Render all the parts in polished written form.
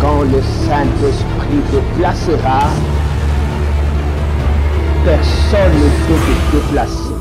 Quand le Saint-Esprit te placera, personne ne peut te déplacer.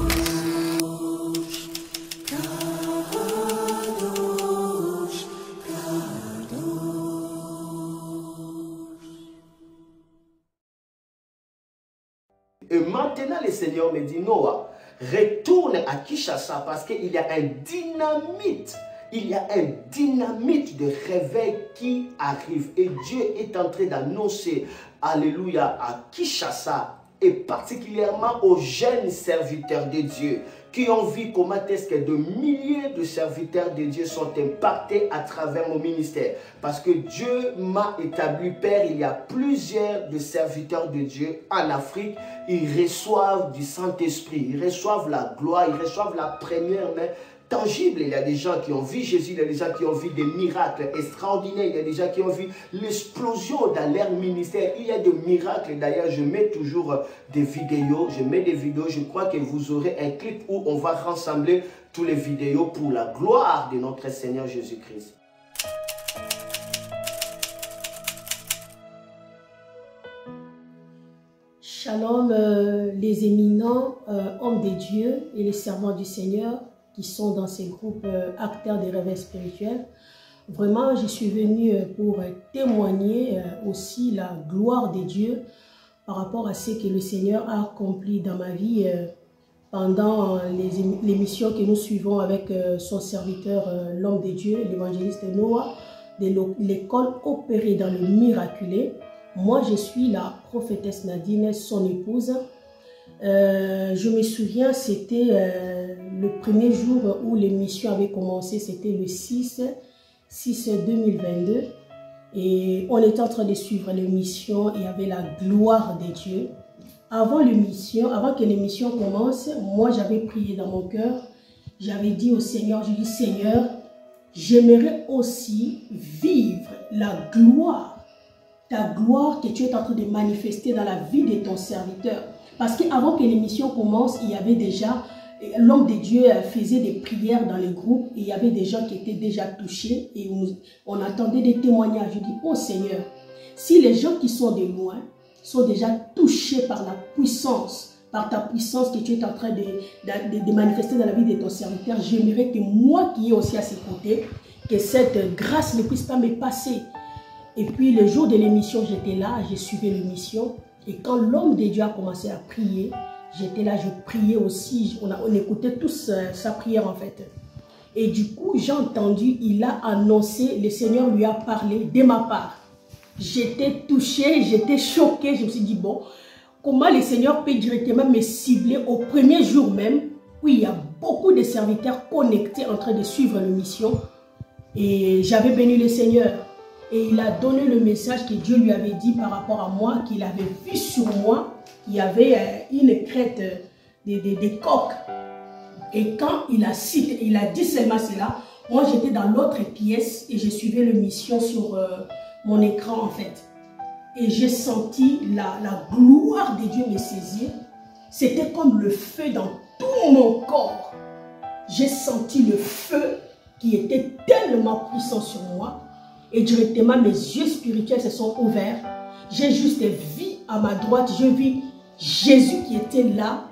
Et maintenant, le Seigneur me dit, Noah, retourne à Kinshasa parce qu'il y a un dynamite. Il y a un dynamite de réveil qui arrive. Et Dieu est en train d'annoncer, alléluia, à Kinshasa, et particulièrement aux jeunes serviteurs de Dieu qui ont vu comment est-ce que de milliers de serviteurs de Dieu sont impactés à travers mon ministère. Parce que Dieu m'a établi père, il y a plusieurs de serviteurs de Dieu en Afrique, ils reçoivent du Saint-Esprit, ils reçoivent la gloire, ils reçoivent la première main tangible. Il y a des gens qui ont vu Jésus, il y a des gens qui ont vu des miracles extraordinaires, il y a des gens qui ont vu l'explosion dans leur ministère. Il y a des miracles, d'ailleurs je mets toujours des vidéos, je crois que vous aurez un clip où on va rassembler tous les vidéos pour la gloire de notre Seigneur Jésus-Christ. Shalom les éminents hommes de Dieu et les servants du Seigneur qui sont dans ces groupes acteurs des réveils spirituels. Vraiment, je suis venue pour témoigner aussi la gloire de Dieu par rapport à ce que le Seigneur a accompli dans ma vie pendant les missions que nous suivons avec son serviteur, l'homme de Dieu, l'évangéliste Noah, de l'école opérée dans le miraculé. Moi, je suis la prophétesse Nadine, son épouse. Je me souviens, c'était le premier jour où l'émission avait commencé, c'était le 6/2022. Et on était en train de suivre l'émission, il y avait la gloire de Dieu. Avant que l'émission commence, moi j'avais prié dans mon cœur. J'avais dit au Seigneur, je dis Seigneur, j'aimerais aussi vivre la gloire, ta gloire que tu es en train de manifester dans la vie de ton serviteur. Parce qu'avant que l'émission commence, il y avait déjà, l'homme de Dieu faisait des prières dans les groupes, et il y avait des gens qui étaient déjà touchés, et on attendait des témoignages. Je dis, oh Seigneur, si les gens qui sont de loin sont déjà touchés par la puissance, par ta puissance que tu es en train de manifester dans la vie de ton serviteur, j'aimerais que moi qui est aussi à ses côtés, que cette grâce ne puisse pas me passer. Et puis le jour de l'émission, j'étais là, j'ai suivi l'émission. Et quand l'homme de Dieu a commencé à prier, j'étais là, je priais aussi. On écoutait tous sa prière en fait. Et du coup, j'ai entendu, il a annoncé, le Seigneur lui a parlé de ma part. J'étais touchée, j'étais choquée. Je me suis dit, bon, comment le Seigneur peut directement me cibler au premier jour même, où il y a beaucoup de serviteurs connectés en train de suivre l'émission. Et j'avais béni le Seigneur. Et il a donné le message que Dieu lui avait dit par rapport à moi, qu'il avait vu sur moi, qu'il y avait une crête des coqs. Et quand il a dit seulement cela, moi j'étais dans l'autre pièce et je suivais l'émission sur mon écran en fait. Et j'ai senti la gloire de Dieu me saisir. C'était comme le feu dans tout mon corps. J'ai senti le feu qui était tellement puissant sur moi. Et directement, mes yeux spirituels se sont ouverts. J'ai juste vu à ma droite, j'ai vu Jésus qui était là,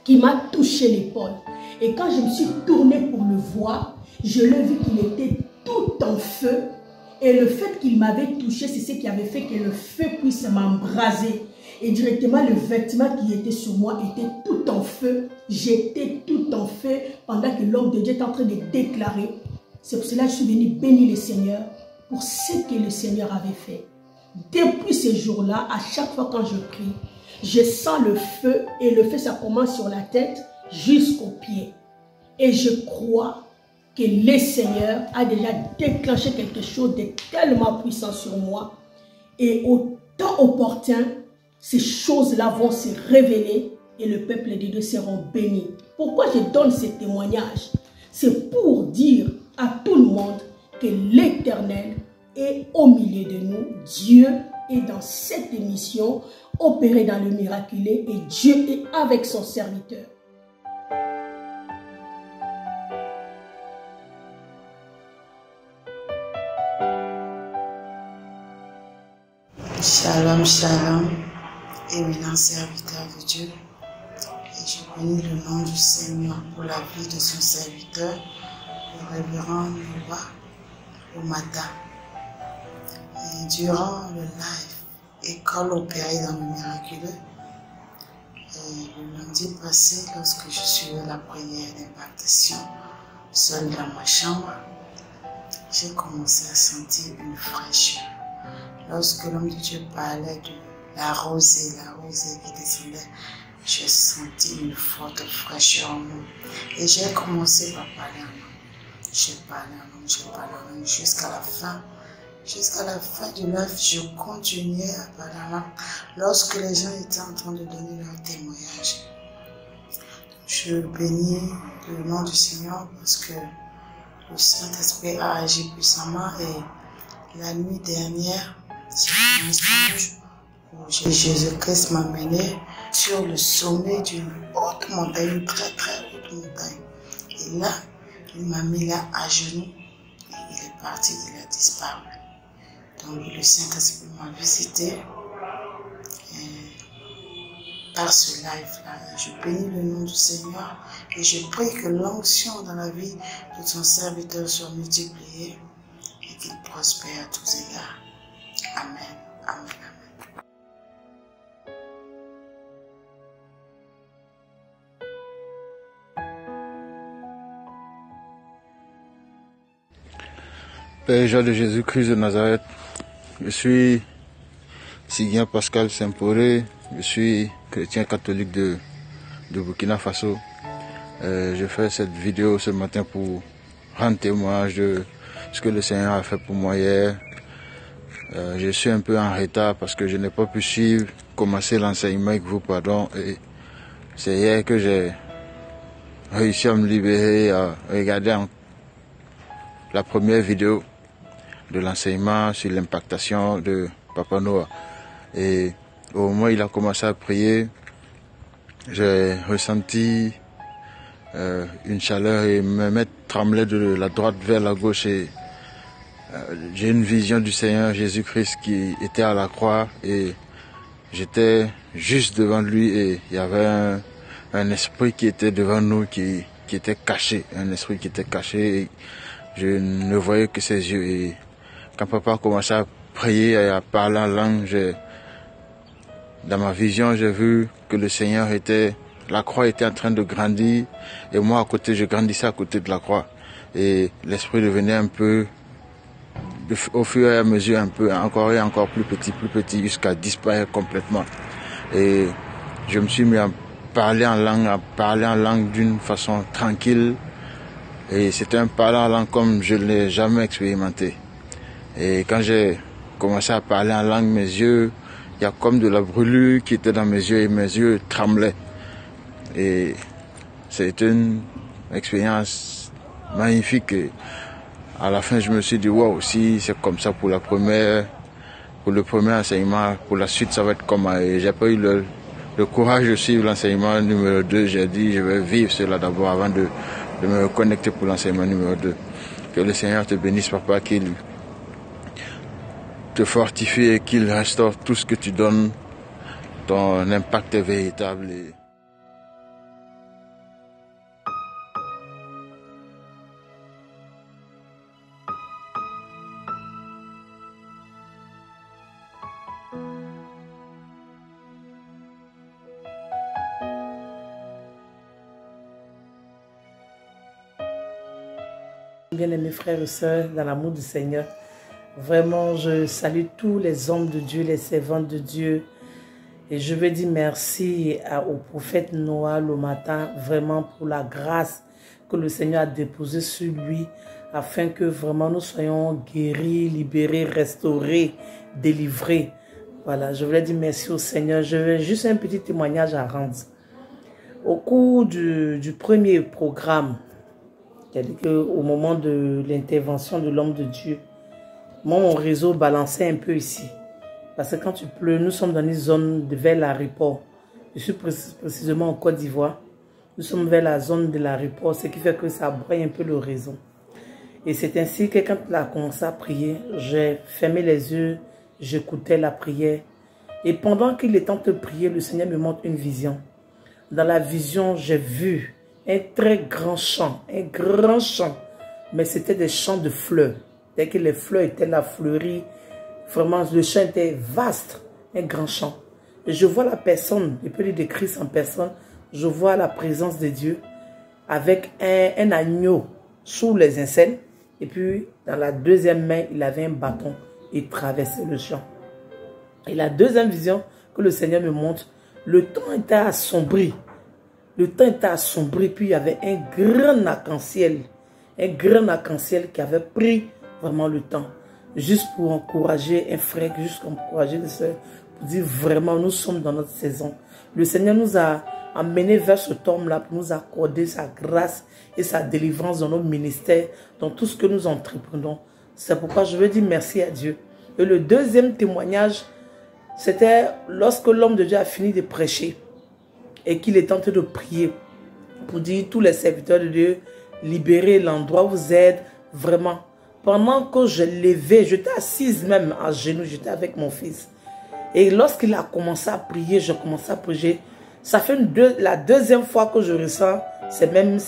qui m'a touché l'épaule. Et quand je me suis tournée pour le voir, je l'ai vu qu'il était tout en feu. Et le fait qu'il m'avait touché, c'est ce qui avait fait que le feu puisse m'embraser. Et directement, le vêtement qui était sur moi était tout en feu. J'étais tout en feu pendant que l'homme de Dieu était en train de déclarer. C'est pour cela que je suis venue bénir le Seigneur pour ce que le Seigneur avait fait. Depuis ce jour-là, à chaque fois quand je prie, je sens le feu et le feu ça commence sur la tête jusqu'aux pieds. Et je crois que le Seigneur a déjà déclenché quelque chose de tellement puissant sur moi. Et au temps opportun, ces choses-là vont se révéler et le peuple de Dieu seront bénis. Pourquoi je donne ce témoignage? C'est pour dire à tout le monde que l'Éternel est au milieu de nous. Dieu est dans cette émission, opéré dans le miraculé, et Dieu est avec son serviteur. Shalom, shalom, éminent serviteur de Dieu. Et je bénis le nom du Seigneur pour la vie de son serviteur, le révérend Noah, le matin. Et durant le live, école opérée dans le miraculeux, et le lundi passé, lorsque je suivais la prière d'impactation, seule dans ma chambre, j'ai commencé à sentir une fraîcheur. Lorsque l'homme de Dieu parlait de la rosée qui descendait, j'ai senti une forte fraîcheur en moi. Et j'ai commencé par parler en langue. J'ai parlé en langue jusqu'à la fin. Jusqu'à la fin du live, je continuais à parler en langue lorsque les gens étaient en train de donner leur témoignage. Je bénis le nom du Seigneur parce que le Saint-Esprit a agi puissamment et la nuit dernière, c'est un message où Jésus-Christ m'a mené sur le sommet d'une haute montagne, une très haute montagne. Et là, il m'a mis là à genoux et il est parti, il a disparu. Donc le Saint-Esprit m'a visité par ce live-là. Je bénis le nom du Seigneur et je prie que l'onction dans la vie de son serviteur soit multipliée et qu'il prospère à tous égards. Amen. Amen. Amen. Père Jean de Jésus-Christ de Nazareth, je suis Siguien Pascal Saint-Poré, je suis chrétien catholique de Burkina Faso. Je fais cette vidéo ce matin pour rendre témoignage de ce que le Seigneur a fait pour moi hier. Je suis un peu en retard parce que je n'ai pas pu commencer l'enseignement avec vous, pardon. Et c'est hier que j'ai réussi à me libérer, à regarder la première vidéo de l'enseignement sur l'impactation de Papa Noah. Et au moment où il a commencé à prier, j'ai ressenti une chaleur et mes mains tremblaient de la droite vers la gauche. Et j'ai une vision du Seigneur Jésus-Christ qui était à la croix et j'étais juste devant lui et il y avait un esprit qui était devant nous qui était caché, un esprit qui était caché et je ne voyais que ses yeux. Et quand papa a commencé à prier et à parler en langue, dans ma vision, j'ai vu que le Seigneur la croix était en train de grandir et moi à côté, je grandissais à côté de la croix et l'esprit devenait un peu, au fur et à mesure, un peu encore plus petit jusqu'à disparaître complètement. Et je me suis mis à parler en langue d'une façon tranquille et c'était un parler en langue comme je ne l'ai jamais expérimenté. Et quand j'ai commencé à parler en langue, mes yeux, il y a comme de la brûlure qui était dans mes yeux et mes yeux tremblaient. Et c'était une expérience magnifique. Et à la fin, je me suis dit, waouh, si c'est comme ça pour le premier enseignement, pour la suite, ça va être comment. Et j'ai pas eu le courage de suivre l'enseignement numéro 2. J'ai dit, je vais vivre cela d'abord avant de me reconnecter pour l'enseignement numéro 2. Que le Seigneur te bénisse, papa, qu'il te fortifie et qu'il restaure tout ce que tu donnes. Ton impact est véritable. Bien-aimés frères et sœurs, dans l'amour du Seigneur, vraiment je salue tous les hommes de Dieu, les servantes de Dieu. Et je veux dire merci au prophète Noah le matin, vraiment pour la grâce que le Seigneur a déposée sur lui, afin que vraiment nous soyons guéris, libérés, restaurés, délivrés. Voilà, je voulais dire merci au Seigneur. Je vais juste un petit témoignage à rendre. Au cours du premier programme, c'est-à-dire qu'au moment de l'intervention de l'homme de Dieu, mon réseau balançait un peu ici. Parce que quand tu pleures, nous sommes dans une zone vers l'aéroport. Je suis précisément en Côte d'Ivoire. Nous sommes vers la zone de l'aéroport, ce qui fait que ça broye un peu le réseau. Et c'est ainsi que quand il a commencé à prier, j'ai fermé les yeux, j'écoutais la prière. Et pendant qu'il est en train de prier, le Seigneur me montre une vision. Dans la vision, j'ai vu un très grand champ, mais c'était des champs de fleurs. Dès que les fleurs étaient là fleuries, vraiment le champ était vaste, un grand champ. Et je vois la personne, je peux lui décrire en personne, je vois la présence de Dieu avec un agneau sous les aisselles. Et puis, dans la deuxième main, il avait un bâton. Il traversait le champ. Et la deuxième vision que le Seigneur me montre, le temps était assombri. Le temps était assombri, puis il y avait un grand arc-en-ciel. Un grand arc-en-ciel qui avait pris vraiment le temps. Juste pour encourager un frère, juste pour encourager des soeurs, pour dire vraiment, nous sommes dans notre saison. Le Seigneur nous a amenés vers ce temps-là pour nous accorder sa grâce et sa délivrance dans nos ministères, dans tout ce que nous entreprenons. C'est pourquoi je veux dire merci à Dieu. Et le deuxième témoignage, c'était lorsque l'homme de Dieu a fini de prêcher et qu'il est en train de prier pour dire tous les serviteurs de Dieu, libérez l'endroit où vous êtes, vraiment. Pendant que je levais, j'étais assise même à genoux, j'étais avec mon fils. Et lorsqu'il a commencé à prier, je commençais à prier. Ça fait la deuxième fois que je ressens ces mêmes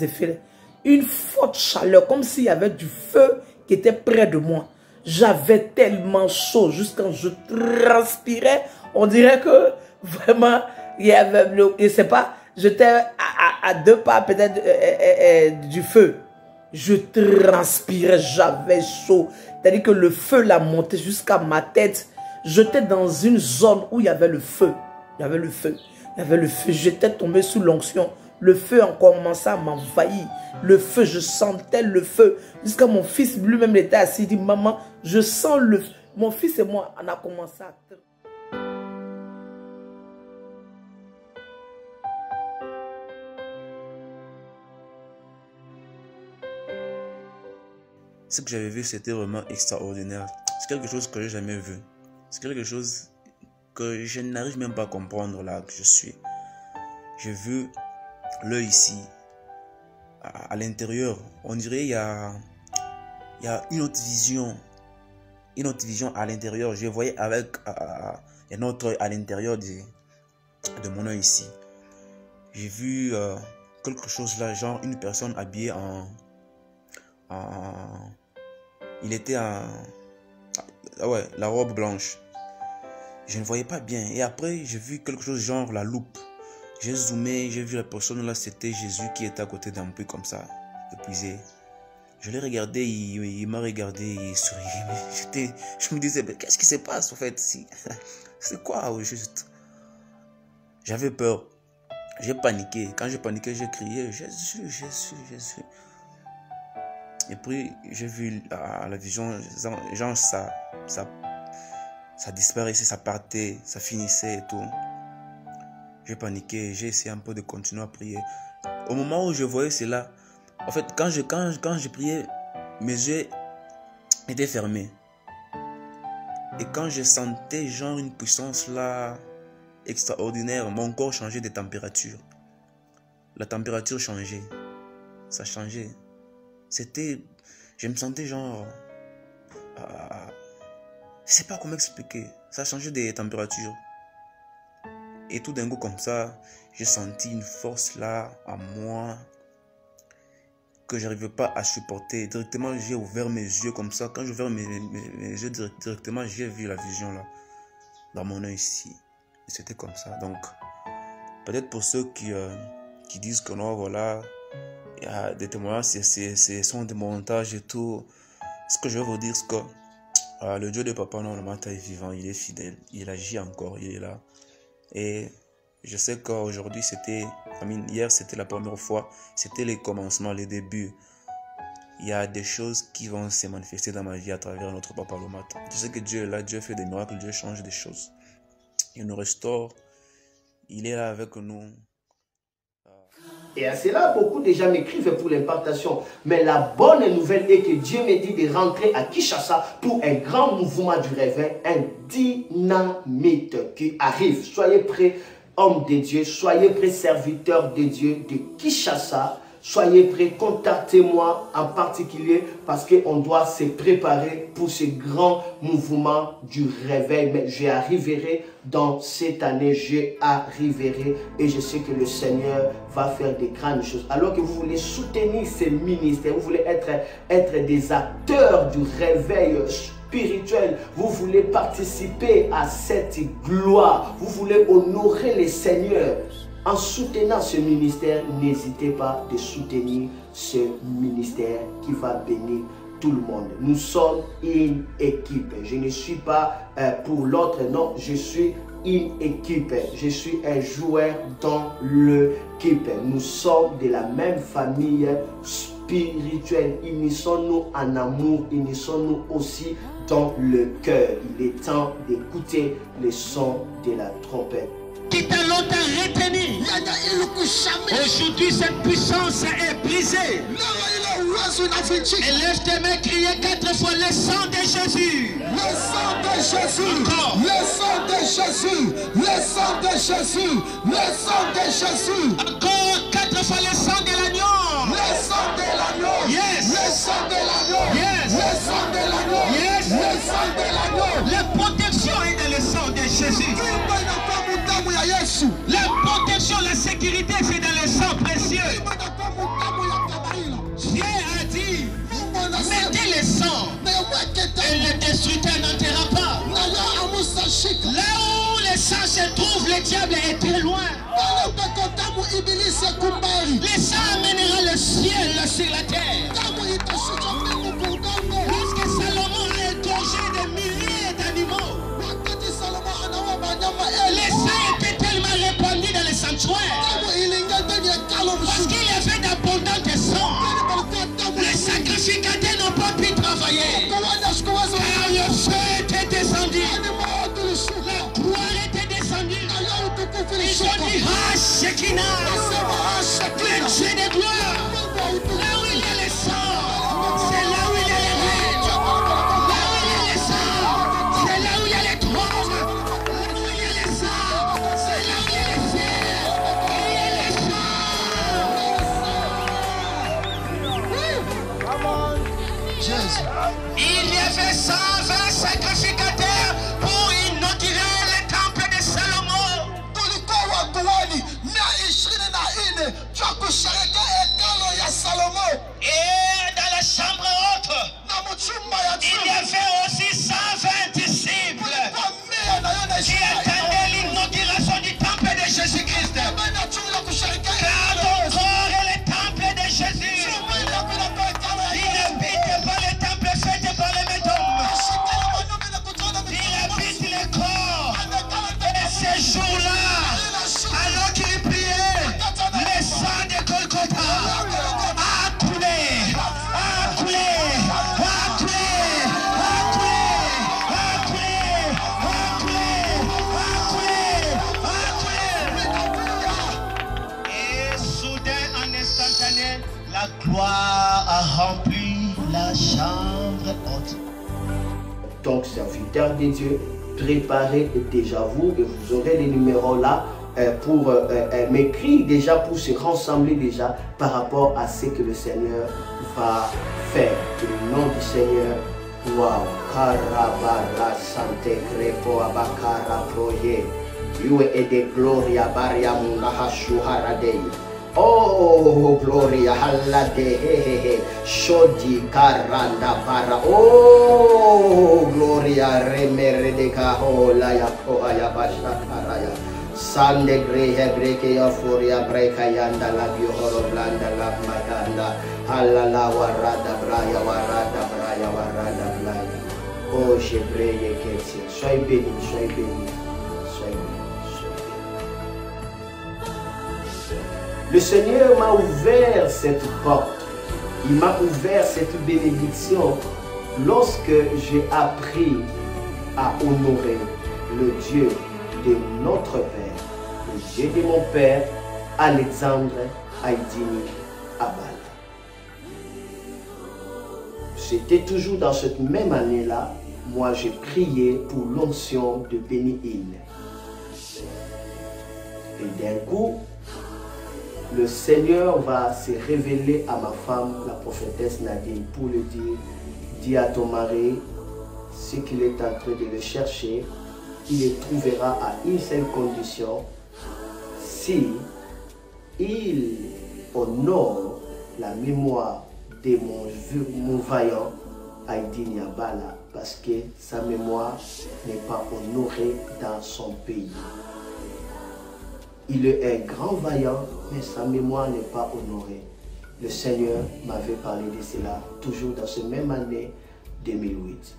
effets. Une forte chaleur, comme s'il y avait du feu qui était près de moi. J'avais tellement chaud, juste quand je transpirais, on dirait que vraiment, il y avait, je sais pas, j'étais à 2 pas peut-être du feu. Je transpirais, j'avais chaud. C'est-à-dire que le feu l'a monté jusqu'à ma tête. J'étais dans une zone où il y avait le feu. Il y avait le feu. Il y avait le feu. J'étais tombé sous l'onction. Le feu a commencé à m'envahir. Le feu, je sentais le feu. Jusqu'à mon fils lui-même était assis. Il dit, maman, je sens le feu. Mon fils et moi, on a commencé à... Ce que j'avais vu, c'était vraiment extraordinaire. C'est quelque chose que je n'ai jamais vu. C'est quelque chose que je n'arrive même pas à comprendre là que je suis. J'ai vu l'œil ici, à l'intérieur. On dirait qu'il y a une autre vision. Une autre vision à l'intérieur. Je voyais avec un autre œil à l'intérieur de mon œil ici. J'ai vu quelque chose là, genre une personne habillée il était ouais, la robe blanche. Je ne voyais pas bien. Et après, j'ai vu quelque chose genre la loupe. J'ai zoomé, j'ai vu la personne là, c'était Jésus qui était à côté d'un puits comme ça, épuisé. Je l'ai regardé, il m'a regardé, il souriait. Je me disais, qu'est-ce qui se passe en fait? C'est quoi au juste? J'avais peur. J'ai paniqué. Quand j'ai paniqué, j'ai crié, Jésus, Jésus, Jésus. Et puis, j'ai vu la vision, genre ça disparaissait, ça partait, ça finissait et tout. J'ai paniqué, j'ai essayé un peu de continuer à prier. Au moment où je voyais cela, en fait, quand je priais, mes yeux étaient fermés. Et quand je sentais genre une puissance là, extraordinaire, mon corps changeait de température. La température changeait, ça changeait. Je me sentais genre, je sais pas comment expliquer, ça changeait de température. Et tout d'un coup comme ça, j'ai senti une force là à moi que je n'arrivais pas à supporter. Directement, j'ai ouvert mes yeux comme ça. Quand j'ai ouvert mes yeux directement, j'ai vu la vision là, dans mon œil ici. Et c'était comme ça. Donc, peut-être pour ceux qui disent que non, voilà, il y a des témoignages, ce sont des montages et tout. Ce que je veux vous dire, c'est que le Dieu de Papa, non, le matin est vivant, il est fidèle, il agit encore, il est là. Et je sais qu'aujourd'hui, hier c'était la première fois, c'était les commencements, les débuts. Il y a des choses qui vont se manifester dans ma vie à travers notre Papa le matin. Je sais que Dieu est là, Dieu fait des miracles, Dieu change des choses. Il nous restaure, il est là avec nous. Et à cela, beaucoup déjà m'écrivent pour l'impartation. Mais la bonne nouvelle est que Dieu me dit de rentrer à Kinshasa pour un grand mouvement du réveil, un dynamite qui arrive. Soyez prêts, hommes de Dieu, soyez prêts, serviteurs de Dieu de Kinshasa. soyez prêts, contactez-moi en particulier parce qu'on doit se préparer pour ce grand mouvement du réveil. Mais j'y arriverai dans cette année, j'y arriverai et je sais que le Seigneur va faire des grandes choses. Alors que vous voulez soutenir ces ministères, vous voulez être des acteurs du réveil spirituel, vous voulez participer à cette gloire, vous voulez honorer le Seigneur. En soutenant ce ministère, n'hésitez pas de soutenir ce ministère qui va bénir tout le monde. Nous sommes une équipe. Je ne suis pas pour l'autre, non, je suis une équipe. Je suis un joueur dans l'équipe. Nous sommes de la même famille spirituelle. Unissons-nous en amour, unissons-nous aussi dans le cœur. Il est temps d'écouter le son de la trompette. Qui t'a longtemps retenu. Aujourd'hui, cette puissance est brisée. Et laisse tes mains crier 4 fois le sang de Jésus. Le sang de Jésus. Encore. Le sang de Jésus. Le sang de Jésus. Le sang de Jésus. Encore 4 fois le sang de l'agneau. Le sang de l'agneau. Yes. Le sang de l'agneau. Yes. Le sang de l'agneau. Yes. Le sang de l'agneau. La protection est dans le sang de Jésus. La protection, la sécurité, c'est dans le sang précieux. Dieu a dit, mettez le sang et le destructeur n'entrera pas. Là où le sang se trouve, le diable est très loin. Le sang amènera le ciel sur la terre. Parce que Salomon a égorgé des milliers d'animaux. Le sang était tellement répandu dans le sanctuaire. Parce qu'il y avait d'abondants sang. Les sacrificateurs n'ont pas pu travailler. Car le feu était descendu. La gloire était descendue. Ils ont dit, ah, Shekinah, le Dieu de gloire. Là où il y a le sang, c'est là où il y a les rêves. Là où il y a le sang, c'est là où il y a les trônes. Là où il y a le sang, c'est là où il y a les cieux. Il y a le sang. Il y avait 120 sacrificateurs pour inaugurer le temple de Salomon. Et dans la chambre haute, il y avait aussi 120 disciples qui attendaient l'inauguration du temple de Jésus-Christ. Car ton corps est le temple de Jésus. Il n'habite pas le temple fait par les méthodes. Il habite le corps. Et ces jours-là, alors qu'il priait, le sang de Golgotha a coulé, a coulé, a coulé, a coulé, a coulé, a coulé, a coulé, a coulé. Et soudain, en instantané, la gloire a rempli la chambre haute. Donc, serviteurs de Dieu, préparez déjà vous et vous aurez les numéros là pour m'écrire déjà, pour se rassembler déjà par rapport à ce que le Seigneur va faire. Que le nom du Seigneur, wow, Karabara Sante Crepo Abakara Proye, Yue et de Gloria Bariamu Nahashuharadei. Oh, Gloria, Halade, Shodi, Karanda, Para, oh, Gloria, Remere de Kahola, Yakoya, Bashakaraya, Sande Grehe, Breke, Furia, Brekayanda, Labio, Horoblanda, Lamakanda, Halala, Warada, Braya, Warada, Blaya. Oh, Shebreye, Ketsi, sois béni, sois béni, sois béni. Le Seigneur m'a ouvert cette porte, il m'a ouvert cette bénédiction lorsque j'ai appris à honorer le Dieu de notre Père, le Dieu de mon Père, Alexandre Haïdini Abal. C'était toujours dans cette même année-là, moi j'ai prié pour l'onction de Béni-Hill. Et d'un coup, le Seigneur va se révéler à ma femme, la prophétesse Nadine, pour lui dire, dis à ton mari ce qu'il est en train de le chercher, il le trouvera à une seule condition, si il honore la mémoire de mon vaillant Haïdi Niabala, parce que sa mémoire n'est pas honorée dans son pays. Il est un grand vaillant, mais sa mémoire n'est pas honorée. Le Seigneur m'avait parlé de cela, toujours dans cette même année 2008.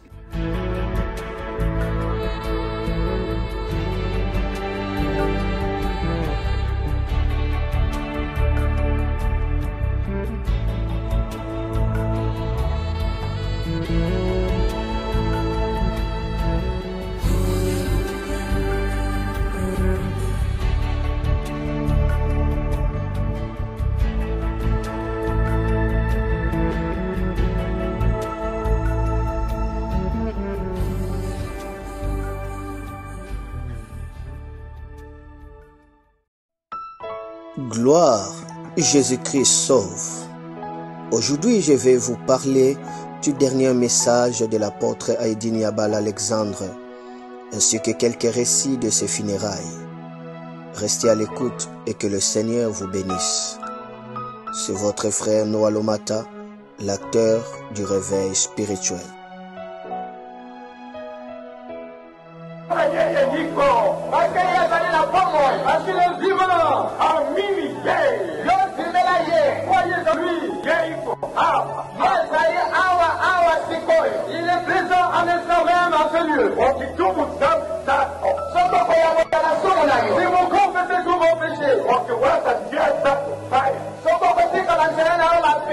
Gloire, Jésus-Christ sauve. Aujourd'hui, je vais vous parler du dernier message de l'apôtre Haïdi Niabala Alexandre, ainsi que quelques récits de ses funérailles. Restez à l'écoute et que le Seigneur vous bénisse. C'est votre frère Noah Lomata, l'acteur du réveil spirituel. Il est présent en instant même à ce lieu. Si mon corps faisait tout mon péché,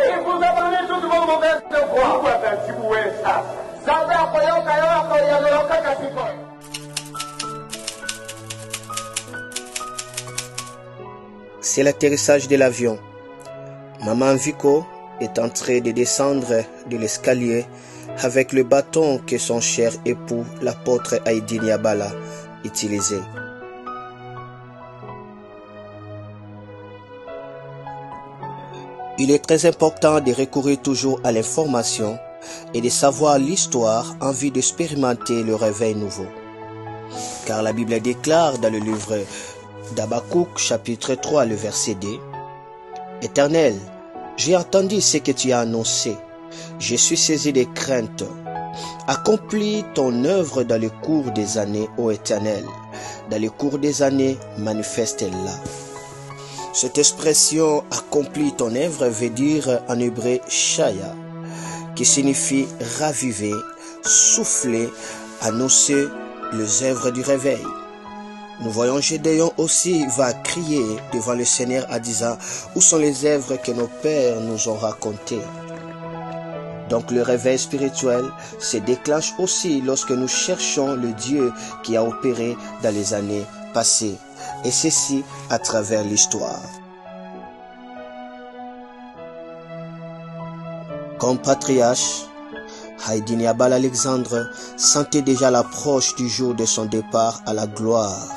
il vous a donné toute vos mauvaises voies. C'est l'atterrissage de l'avion. Maman Vico est en train de descendre de l'escalier avec le bâton que son cher époux, l'apôtre Haïdi Niabala, utilisait. Il est très important de recourir toujours à l'information et de savoir l'histoire en vue d'expérimenter le réveil nouveau. Car la Bible déclare dans le livre d'Habakkuk, chapitre 3, le verset 2, « Éternel, j'ai entendu ce que tu as annoncé. Je suis saisi de crainte. Accomplis ton œuvre dans le cours des années, ô Éternel. Dans le cours des années, manifeste-la. » Cette expression « accomplis ton œuvre » veut dire en hébreu « shaya », qui signifie raviver, souffler, annoncer les œuvres du réveil. Nous voyons Gédéon aussi va crier devant le Seigneur en disant « Où sont les œuvres que nos pères nous ont racontées ?» Donc le réveil spirituel se déclenche aussi lorsque nous cherchons le Dieu qui a opéré dans les années passées, et ceci à travers l'histoire. Comme patriarche, Haïdi Niabala Alexandre sentait déjà l'approche du jour de son départ à la gloire,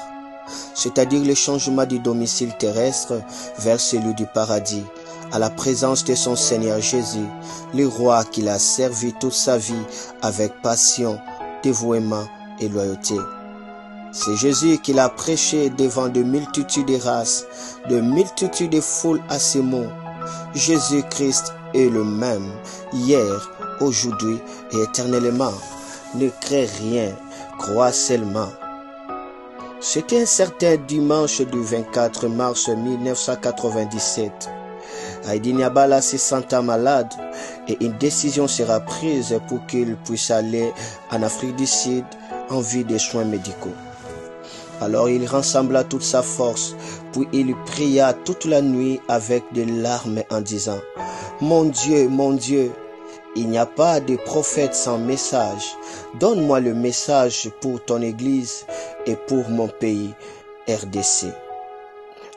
c'est-à-dire le changement du domicile terrestre vers celui du paradis, à la présence de son Seigneur Jésus, le roi qu'il a servi toute sa vie avec passion, dévouement et loyauté. C'est Jésus qu'il a prêché devant de multitudes de races, de multitudes de foules à ces mots. Jésus-Christ est le même, hier, aujourd'hui et éternellement. Ne crée rien, crois seulement. C'était un certain dimanche du 24 mars 1997. Haïdi Niabala se sentant malade et une décision sera prise pour qu'il puisse aller en Afrique du Sud en vue des soins médicaux. Alors il rassembla toute sa force, puis il pria toute la nuit avec des larmes en disant « Mon Dieu, il n'y a pas de prophète sans message. Donne-moi le message pour ton Église et pour mon pays, RDC. »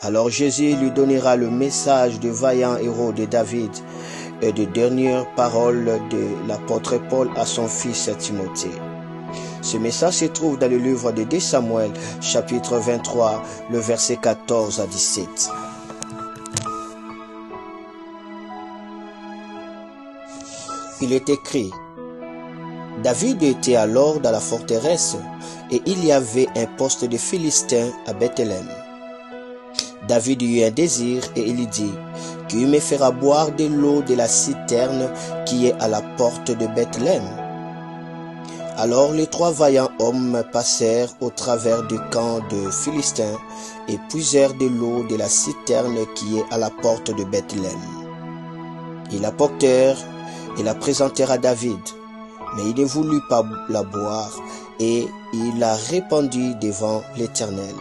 Alors Jésus lui donnera le message du vaillant héros de David et des dernières paroles de l'apôtre Paul à son fils Timothée. Ce message se trouve dans le livre de 2 Samuel, chapitre 23, le verset 14 à 17. il est écrit: David était alors dans la forteresse et il y avait un poste de Philistins à Bethléem. David eut un désir et il dit: Qui me fera boire de l'eau de la citerne qui est à la porte de Bethléem? Alors les 3 vaillants hommes passèrent au travers du camp de Philistins et puisèrent de l'eau de la citerne qui est à la porte de Bethléem. Ils la portèrent et la présentèrent à David, mais il ne voulut pas la boire et il la répandit devant l'Éternel.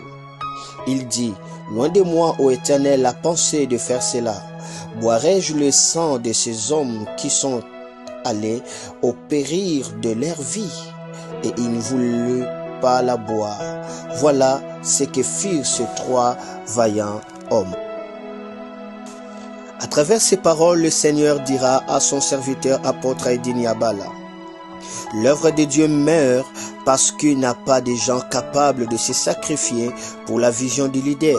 Il dit: Loin de moi, ô Éternel, la pensée de faire cela. Boirai-je le sang de ces hommes qui sont allés au périr de leur vie? Et il ne voulut pas la boire. Voilà ce que firent ces 3 vaillants hommes. À travers ces paroles, le Seigneur dira à son serviteur apôtre Haïdine Yabala: L'œuvre de Dieu meurt parce qu'il n'a pas de gens capables de se sacrifier pour la vision du leader.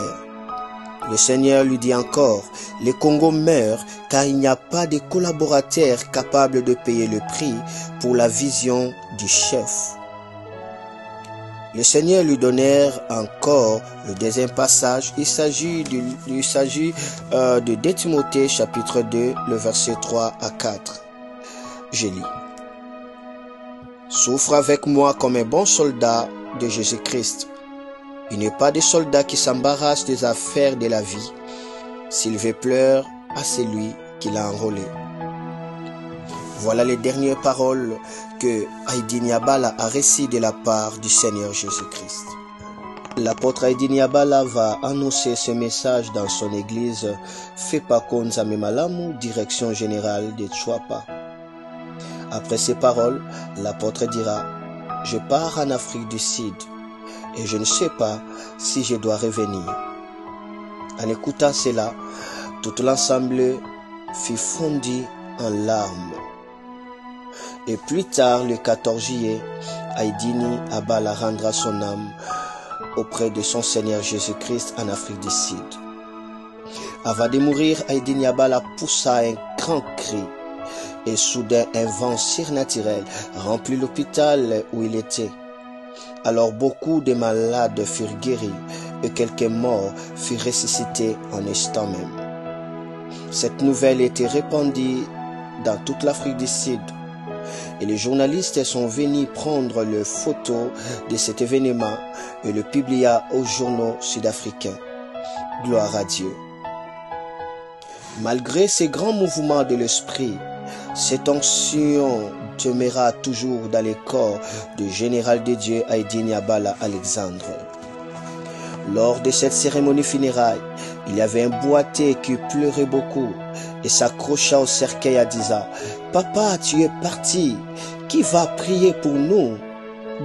Le Seigneur lui dit encore: Le Congo meurt car il n'y a pas de collaborateurs capables de payer le prix pour la vision du chef. Le Seigneur lui donnèrent encore le deuxième passage. Il s'agit de 2 Timothée chapitre 2, le verset 3 à 4. Je lis: Souffre avec moi comme un bon soldat de Jésus-Christ. Il n'est pas de soldat qui s'embarrasse des affaires de la vie, s'il veut pleurer à celui qui l'a enrôlé. Voilà les dernières paroles que Haïdine Yabala a reçues de la part du Seigneur Jésus-Christ. L'apôtre Haïdine Yabala va annoncer ce message dans son église Fepako Nzambe Malamu, direction générale de Tchouapa. Après ces paroles, l'apôtre dira: Je pars en Afrique du Sud et je ne sais pas si je dois revenir. En écoutant cela, tout l'ensemble fut fondu en larmes. Et plus tard, le 14 juillet, Haïdine Yabala rendra son âme auprès de son Seigneur Jésus-Christ en Afrique du Sud. Avant de mourir, Haïdine Yabala poussa un grand cri et soudain un vent surnaturel remplit l'hôpital où il était. Alors beaucoup de malades furent guéris et quelques morts furent ressuscités en instant même. Cette nouvelle était répandue dans toute l'Afrique du Sud et les journalistes sont venus prendre les photos de cet événement et le publia aux journaux sud-africains. Gloire à Dieu. Malgré ces grands mouvements de l'esprit, cette onction demeura toujours dans les corps du général de Dieu Haïdine Yabala Alexandre. Lors de cette cérémonie funéraire, il y avait un boiteux qui pleurait beaucoup et s'accrocha au cercueil en disant: Papa, tu es parti, qui va prier pour nous?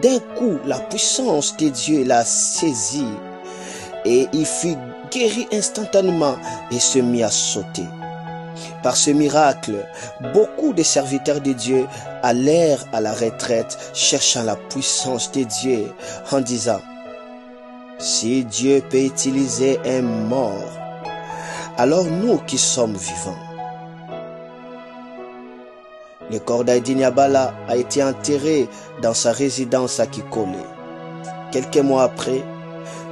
D'un coup, la puissance de Dieu l'a saisi et il fut guéri instantanément et se mit à sauter. Par ce miracle, beaucoup de serviteurs de Dieu allèrent à la retraite cherchant la puissance de Dieu en disant: Si Dieu peut utiliser un mort, alors nous qui sommes vivants. Le corps d'Haïdine Yabala a été enterré dans sa résidence à Kikole. Quelques mois après,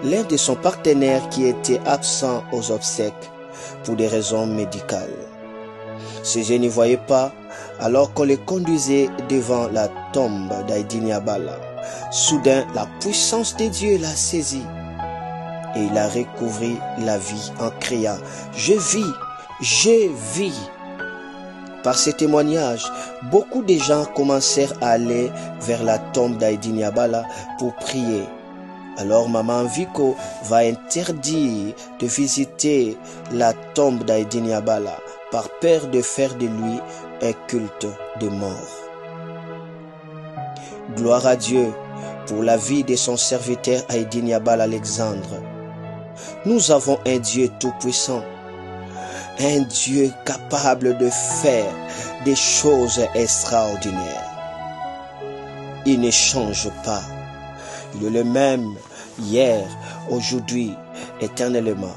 l'un de son partenaires qui était absent aux obsèques pour des raisons médicales. Ces gens n'y voyaient pas alors qu'on les conduisait devant la tombe d'Haïdine Yabala. Soudain, la puissance de Dieu l'a saisi et il a recouvré la vie en criant: Je vis, je vis. Par ce témoignage, beaucoup de gens commencèrent à aller vers la tombe d'Haïdine Yabala pour prier. Alors Maman Vico va interdire de visiter la tombe d'Haïdine Yabala par peur de faire de lui un culte de mort. Gloire à Dieu pour la vie de son serviteur Haïdine Yabala Alexandre. Nous avons un Dieu tout-puissant, un Dieu capable de faire des choses extraordinaires. Il ne change pas. Il est le même hier, aujourd'hui, éternellement.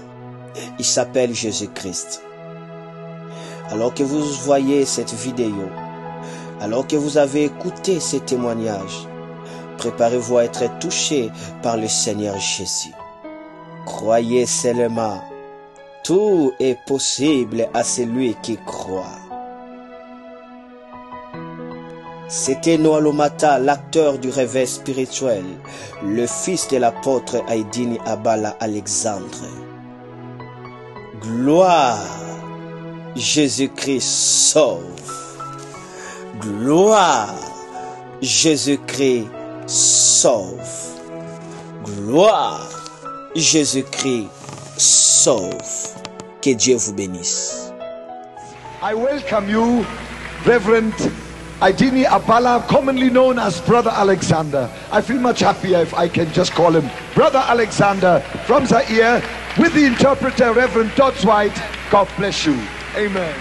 Il s'appelle Jésus-Christ. Alors que vous voyez cette vidéo, Alors que vous avez écouté ces témoignages, préparez-vous à être touché par le Seigneur Jésus. Croyez seulement, tout est possible à celui qui croit. C'était Noah Lomata, l'acteur du réveil spirituel, le fils de l'apôtre Haïdini Abala Alexandre. Gloire, Jésus-Christ sauve. Gloire, Jésus-Christ sauve. Gloire, Jésus-Christ sauve. Que Dieu vous bénisse. I welcome you, Reverend Haïdini Abala, commonly known as Brother Alexander. I feel much happier if I can just call him Brother Alexander from Zaire, with the interpreter, Reverend Dodds White. God bless you. Amen.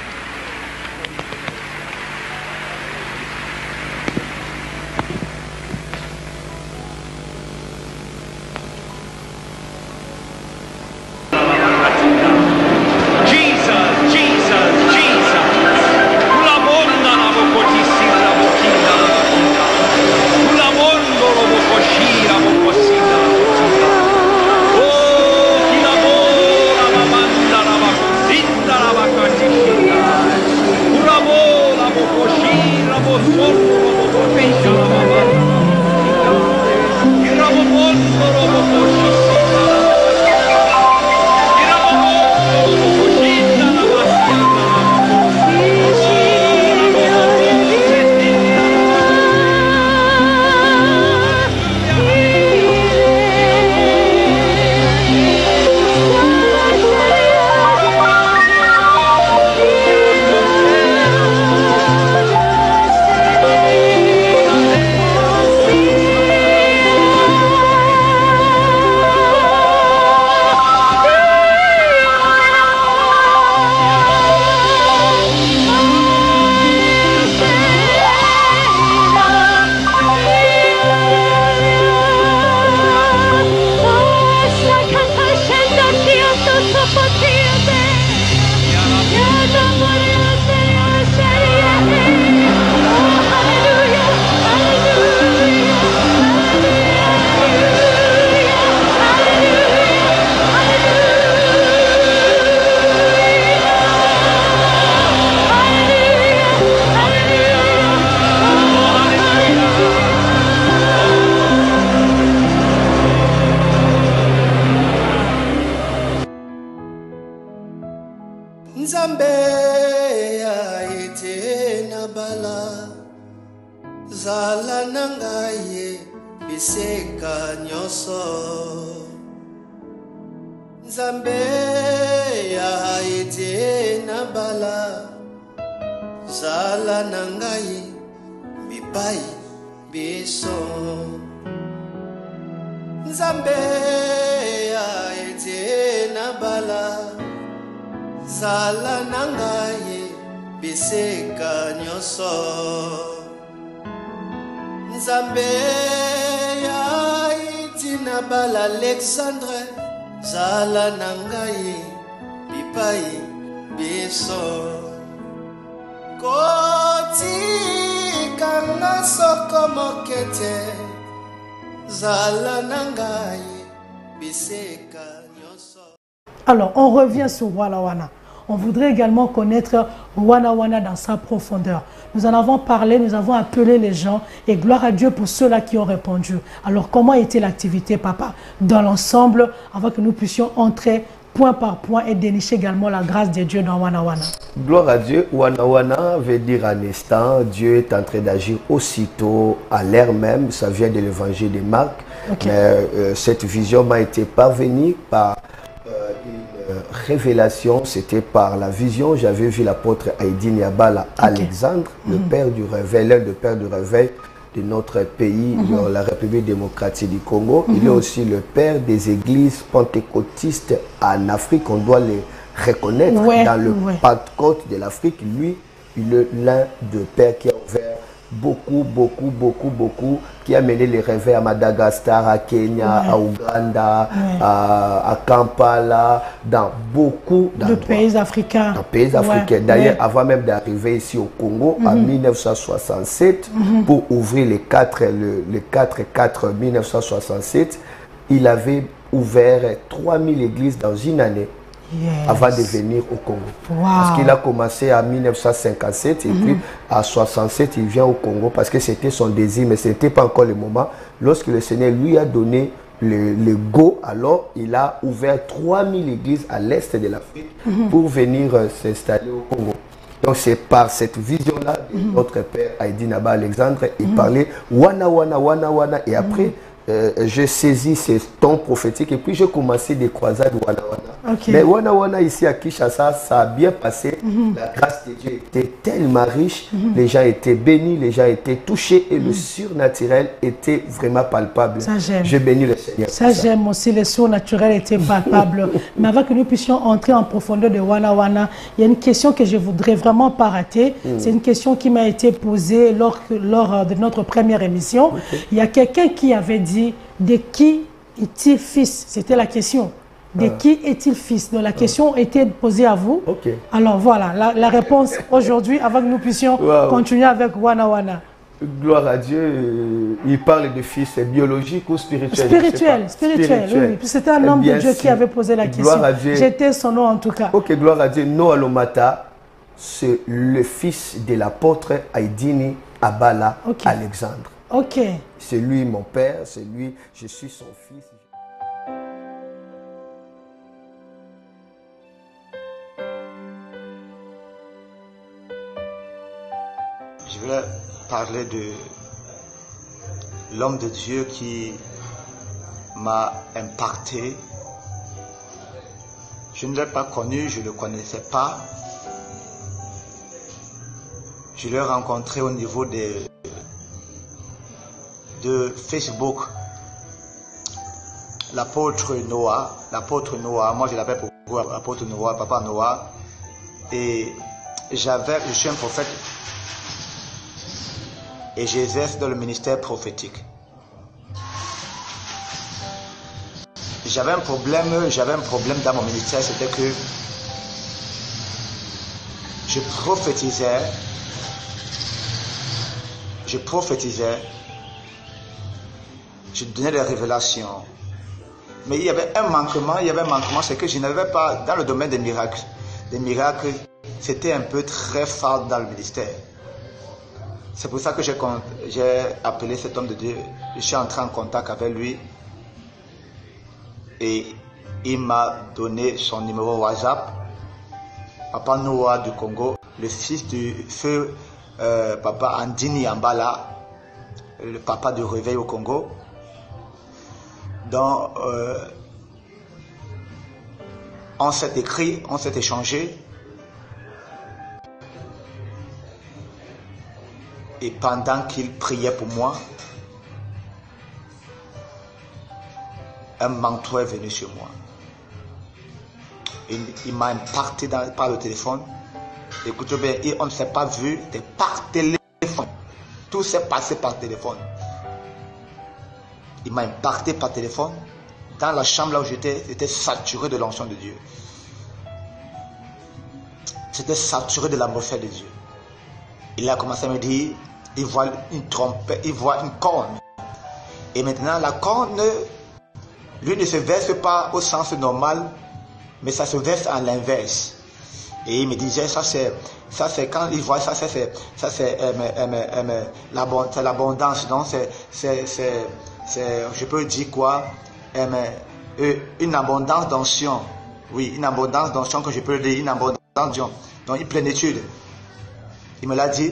Alexandre, Zala Nangaye, Pipai, Beso, Koti, Kanga Soko Mokete, Zala Nangaye, Biseka Nyoso. Alors, on revient sur Wana Wana. On voudrait également connaître Wana Wana dans sa profondeur. Nous en avons parlé, nous avons appelé les gens et gloire à Dieu pour ceux-là qui ont répondu. Alors, comment était l'activité, papa, dans l'ensemble, avant que nous puissions entrer point par point et dénicher également la grâce de Dieu dans Wana Wana? Gloire à Dieu. Wana Wana veut dire un instant, Dieu est en train d'agir aussitôt, à l'heure même. Ça vient de l'évangile de Marc. Okay. Mais cette vision m'a été parvenue par une révélation, c'était par la vision. J'avais vu l'apôtre Haïdini Abala Alexandre, le père du réveil, l'un des pères du réveil de notre pays, la République démocratique du Congo. Il est aussi le père des églises pentecôtistes en Afrique. On doit les reconnaître dans le Pentecôte de l'Afrique. Lui, il est l'un des pères qui a ouvert beaucoup, qui a mené les réveils à Madagascar, à Kenya, à Ouganda, à Kampala, dans beaucoup de pays africains. D'ailleurs, avant même d'arriver ici au Congo, en 1967, pour ouvrir le 4 1967, il avait ouvert 3000 églises dans une année. Avant de venir au Congo. Parce qu'il a commencé en 1957 et puis à 67 il vient au Congo parce que c'était son désir, mais ce n'était pas encore le moment. Lorsque le Seigneur lui a donné le go, alors il a ouvert 3000 églises à l'est de l'Afrique pour venir s'installer au Congo. Donc c'est par cette vision-là de notre père Haïdi Naba Alexandre, il parlait wana wana wana wana et après j'ai saisi ces tons prophétiques et puis j'ai commencé des croisades wana wana. Mais wana wana ici à Kinshasa, ça a bien passé. La grâce de Dieu était tellement riche, les gens étaient bénis, les gens étaient touchés et le surnaturel était vraiment palpable. Je bénis le Seigneur. Ça j'aime aussi, le surnaturel était palpable. Mais avant que nous puissions entrer en profondeur de wana wana, il y a une question que je voudrais vraiment pas rater. C'est une question qui m'a été posée lors de notre première émission. Il y a quelqu'un qui avait dit de qui est-il fils? C'était la question. De qui est-il fils? Donc la question était posée à vous. Alors voilà, la réponse aujourd'hui, avant que nous puissions continuer avec wana wana. Gloire à Dieu, il parle de fils biologique ou spirituel? Spirituel, oui. C'était un homme de Dieu qui avait posé la question. J'étais son nom en tout cas. Gloire à Dieu. Noah Lomata, c'est le fils de l'apôtre Haïdini Abala Alexandre. C'est lui mon père, c'est lui, je suis son fils. Je voulais parler de l'homme de Dieu qui m'a impacté. Je ne l'ai pas connu, je ne le connaissais pas. Je l'ai rencontré au niveau de Facebook. L'apôtre Noah, moi je l'appelle pour vous l'apôtre Noah, papa Noah. Et je suis un prophète et j'exerce dans le ministère prophétique. J'avais un problème dans mon ministère, c'était que je prophétisais, je donnais des révélations. Mais il y avait un manquement, c'est que je n'avais pas, dans le domaine des miracles, c'était un peu très fort dans le ministère. C'est pour ça que j'ai appelé cet homme de Dieu, je suis entré en contact avec lui et il m'a donné son numéro WhatsApp. Papa Noah du Congo, le fils du feu Papa Andini Ambala, le papa du réveil au Congo. Donc, on s'est écrit, on s'est échangé. Et pendant qu'il priait pour moi, un manteau est venu sur moi. Il m'a impacté par le téléphone. Écoutez bien, on ne s'est pas vu, c'était par téléphone. Tout s'est passé par téléphone. Il m'a impacté par téléphone. Dans la chambre là où j'étais saturé de l'onction de Dieu. C'était saturé de l'atmosphère de Dieu. Il a commencé à me dire, il voit une trompette, il voit une corne. Et maintenant, la corne, lui ne se verse pas au sens normal, mais ça se verse à l'inverse. Et il me disait, ça c'est quand il voit ça, c'est l'abondance. Donc je peux dire quoi, une abondance d'onction. Oui, une abondance d'onction que je peux dire, une abondance d'onction. Donc une plénitude. Il me l'a dit.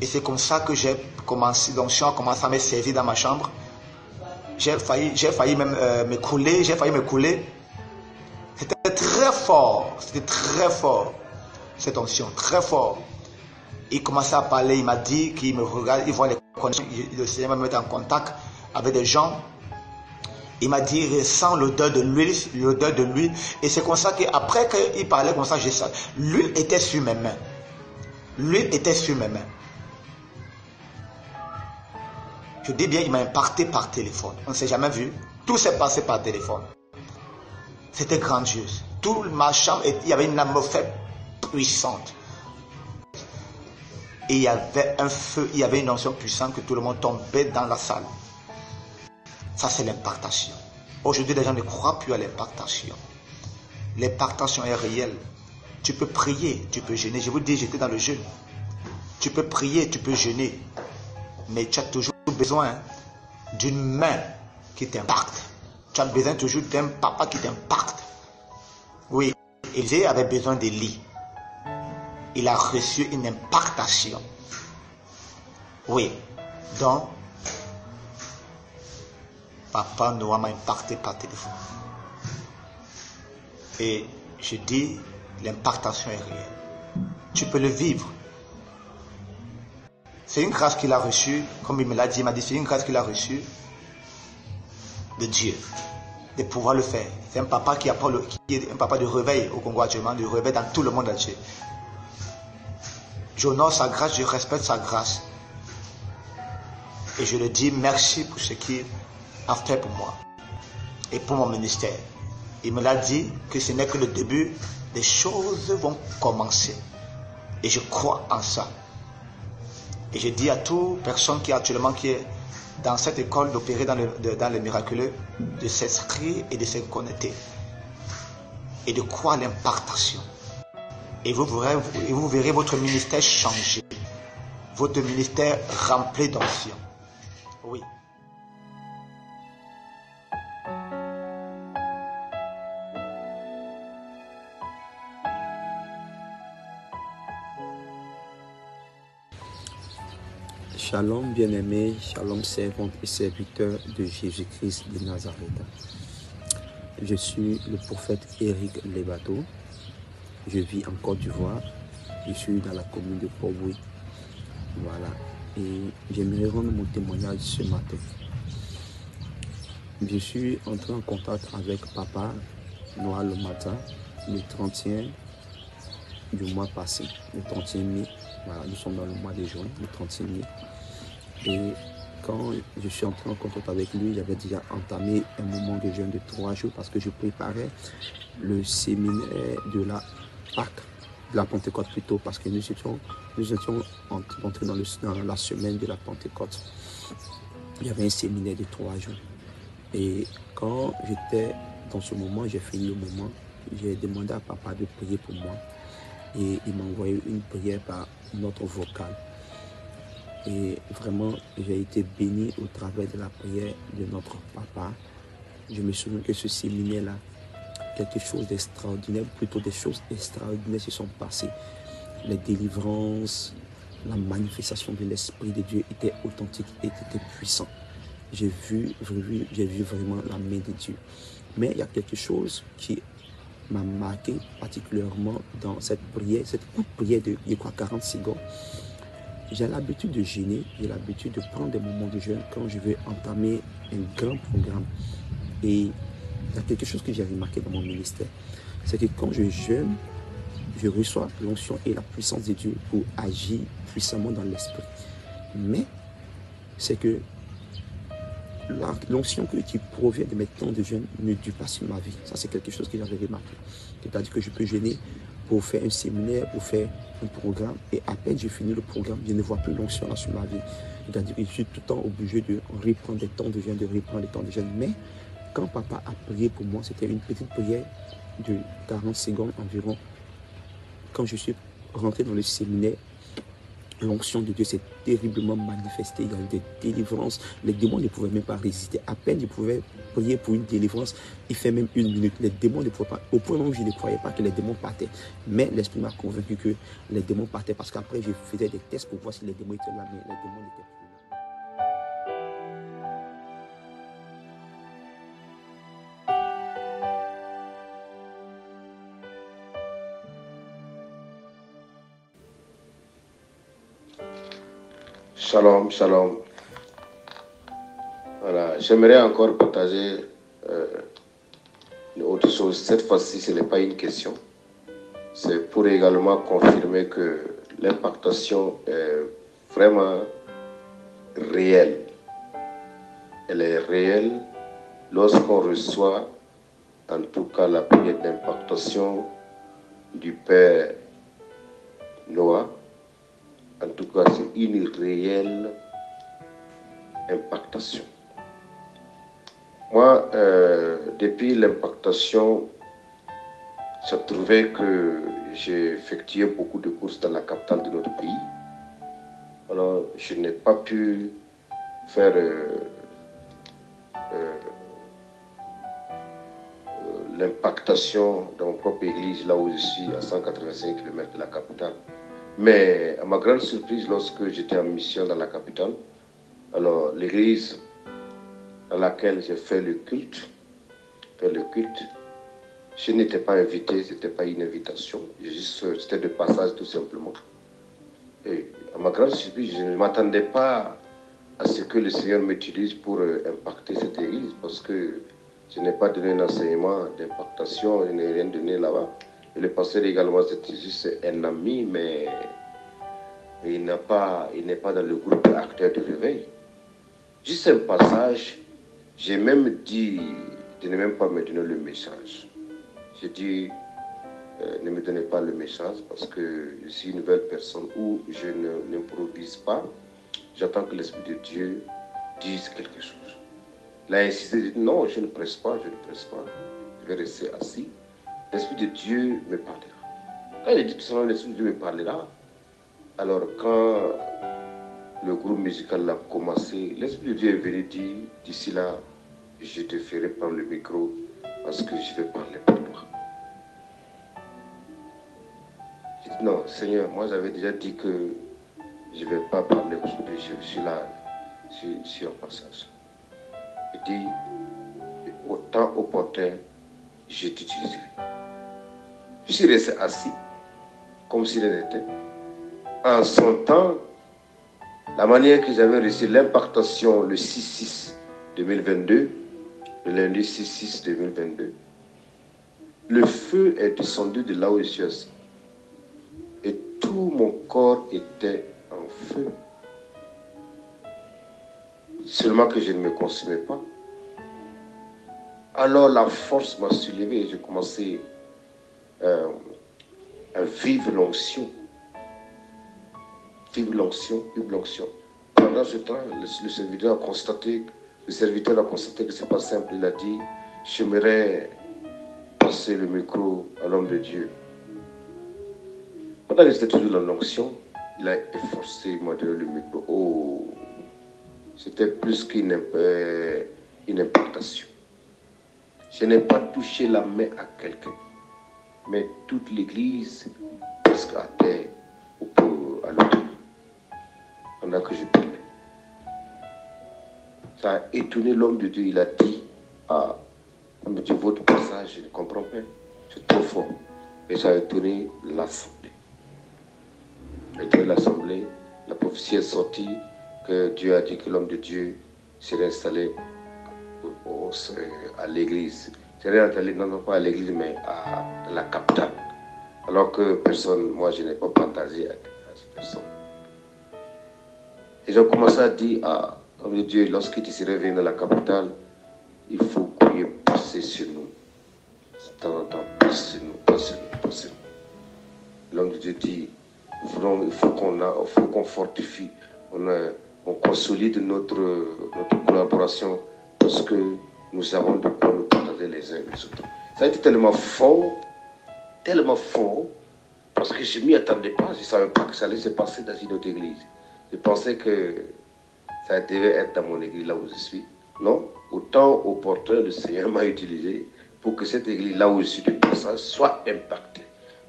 Et c'est comme ça que j'ai commencé, l'onction a commencé à me servir dans ma chambre. J'ai failli même me couler, C'était très fort, cette onction, très fort. Il commençait à parler, il m'a dit qu'il me regarde, il voit les connexions, le Seigneur me met en contact avec des gens. Il m'a dit, il ressent l'odeur de l'huile, et c'est comme ça qu'après qu'il parlait comme ça, l'huile était sur mes mains. Je dis bien, il m'a impacté par téléphone. On ne s'est jamais vu. Tout s'est passé par téléphone. C'était grandiose. Toute ma chambre, il y avait une atmosphère puissante. Et il y avait un feu, il y avait une onction puissante que tout le monde tombait dans la salle. Ça, c'est l'impactation. Aujourd'hui, les gens ne croient plus à l'impactation. L'impactation est réelle. Tu peux prier, tu peux jeûner. Je vous dis, j'étais dans le jeûne. Tu peux prier, tu peux jeûner. Mais tu as toujours besoin d'une main qui t'impacte. Tu as besoin toujours d'un papa qui t'impacte. Oui, Élisée avait besoin d'Élie. Il a reçu une impactation. Oui, donc, Papa Noah m'a impacté par téléphone. Et je dis, l'impactation est réelle. Tu peux le vivre. C'est une grâce qu'il a reçue, comme il me l'a dit, il m'a dit, c'est une grâce qu'il a reçue de Dieu, de pouvoir le faire. C'est un papa qui est un papa de réveil au Congo actuellement, de réveil dans tout le monde entier. J'honore sa grâce, je respecte sa grâce. Et je le dis merci pour ce qu'il a fait pour moi et pour mon ministère. Il me l'a dit que ce n'est que le début, des choses vont commencer. Et je crois en ça. Et je dis à toute personne qui est dans cette école d'opérer dans le miraculeux, de s'inscrire et de se connecter. Et de croire à l'impartation. Et vous verrez votre ministère changer. Votre ministère rempli d'onction. Oui. Shalom bien-aimés, shalom servantes et serviteurs de Jésus-Christ de Nazareth. Je suis le prophète Éric Lebato. Je vis en Côte d'Ivoire. Je suis dans la commune de Port-Bouilly. Voilà. Et j'aimerais rendre mon témoignage ce matin. Je suis entré en contact avec Papa Noah le matin, le 31 du mois passé, le 31 mai. Voilà, nous sommes dans le mois de juin, le 31 mai. Et quand je suis entré en contact avec lui, j'avais déjà entamé un moment de jeûne de 3 jours parce que je préparais le séminaire de la Pâques, de la Pentecôte plutôt, parce que nous étions entrés dans la semaine de la Pentecôte. Il y avait un séminaire de 3 jours. Et quand j'étais dans ce moment, j'ai fini le moment, j'ai demandé à Papa de prier pour moi. Et il m'a envoyé une prière par notre vocal. Et vraiment, j'ai été béni au travers de la prière de notre Papa. Je me souviens que ce séminaire-là, quelque chose d'extraordinaire, plutôt des choses extraordinaires se sont passées. Les délivrances, la manifestation de l'Esprit de Dieu était authentique et était puissant. J'ai vu vraiment la main de Dieu. Mais il y a quelque chose qui m'a marqué particulièrement dans cette prière, cette courte prière de, je crois, 40 secondes. J'ai l'habitude de jeûner, j'ai l'habitude de prendre des moments de jeûne quand je veux entamer un grand programme. Et il y a quelque chose que j'ai remarqué dans mon ministère, c'est que quand je jeûne, je reçois l'onction et la puissance de Dieu pour agir puissamment dans l'esprit. Mais c'est que l'onction qui provient de mes temps de jeûne ne dure pas sur ma vie. Ça, c'est quelque chose que j'avais remarqué. C'est-à-dire que je peux jeûner pour faire un séminaire, pour faire un programme, et à peine j'ai fini le programme, je ne vois plus l'onction là sur ma vie. C'est-à-dire que je suis tout le temps obligé de reprendre des temps de jeûne, Mais quand Papa a prié pour moi, c'était une petite prière de 40 secondes environ. Quand je suis rentré dans le séminaire, l'onction de Dieu s'est terriblement manifestée. Il y a eu des délivrances. Les démons ne pouvaient même pas résister. À peine ils pouvaient prier pour une délivrance. Il fait même 1 minute. Les démons ne pouvaient pas. Au point où je ne croyais pas que les démons partaient. Mais l'Esprit m'a convaincu que les démons partaient. Parce qu'après, je faisais des tests pour voir si les démons étaient là. Mais les démons n'étaient plus là. Shalom, shalom. Voilà, j'aimerais encore partager autre chose. Cette fois-ci, ce n'est pas une question. C'est pour également confirmer que l'impactation est vraiment réelle. elle est réelle lorsqu'on reçoit, en tout cas, la prière d'impactation du Père Noah. En tout cas, c'est une réelle impactation. Moi, depuis l'impactation, ça trouvait que j'ai effectué beaucoup de courses dans la capitale de notre pays. Alors, je n'ai pas pu faire l'impactation dans mon propre église, là où je suis, à 185 km de la capitale. Mais à ma grande surprise, lorsque j'étais en mission dans la capitale, alors l'église dans laquelle j'ai fait le culte, je n'étais pas invité, ce n'était pas une invitation, c'était de passage tout simplement. Et à ma grande surprise, je ne m'attendais pas à ce que le Seigneur m'utilise pour impacter cette église, parce que je n'ai pas donné un enseignement d'impactation, je n'ai rien donné là-bas. Et le pasteur également, c'est juste un ami, mais il n'est pas dans le groupe acteur de réveil. Juste un passage, j'ai même dit de ne même pas me donner le message. J'ai dit, ne me donnez pas le message parce que je suis une nouvelle personne où je n'improvise pas. J'attends que l'Esprit de Dieu dise quelque chose. Il a insisté, il dit, non, je ne presse pas, je vais rester assis. L'Esprit de Dieu me parlera. Quand il a dit tout simplement, l'Esprit de Dieu me parlera, alors quand le groupe musical a commencé, l'Esprit de Dieu est venu dire, d'ici là, je te ferai prendre le micro parce que je vais parler pour toi. J'ai dit, non, Seigneur, moi j'avais déjà dit que je ne vais pas parler aujourd'hui, je suis là, je suis en passage. Il dit, au temps opportun, je t'utiliserai. Je suis resté assis, comme s'il en était. En son temps, la manière que j'avais reçu l'impactation le 6-6-2022, le lundi 6-6-2022, le feu est descendu de là où je suis assis. Et tout mon corps était en feu. Seulement que je ne me consumais pas. Alors la force m'a soulevé et j'ai commencé à vivre l'onction. Vivre l'onction, vivre l'onction. Pendant ce temps, le serviteur a constaté que c'est pas simple. Il a dit, j'aimerais passer le micro à l'homme de Dieu. Pendant que j'étais toujours dans l'onction, il a efforcé, il m'a donné le micro. Oh, c'était plus qu'une impactation. Je n'ai pas touché la main à quelqu'un, mais toute l'église, presque à terre, à l'autre, pendant que je parlais. Ça a étonné l'homme de Dieu. Il a dit, on me dit, votre passage, je ne comprends pas, c'est trop fort. Et ça a étonné l'assemblée. La prophétie est sortie, que Dieu a dit que l'homme de Dieu serait installé à l'église. Serait installé, non pas à l'église, mais à la capitale. Alors que personne, moi je n'ai pas partagé à cette personne. Et j'ai commencé à dire à l'homme de Dieu, lorsqu'il se réveille dans la capitale, il faut qu'il y ait passer sur nous. De temps en temps, passer sur nous, passer sur nous, passer sur nous. L'homme de Dieu dit, il faut qu'on fortifie, on consolide notre collaboration parce que nous avons de quoi nous partager les uns les autres. Ça a été tellement fort, parce que je ne m'y attendais pas, je ne savais pas que ça allait se passer dans une autre église. Je pensais que ça devait être dans mon église là où je suis. Non, au temps opportun, le Seigneur m'a utilisé pour que cette église là où je suis de passage soit impactée.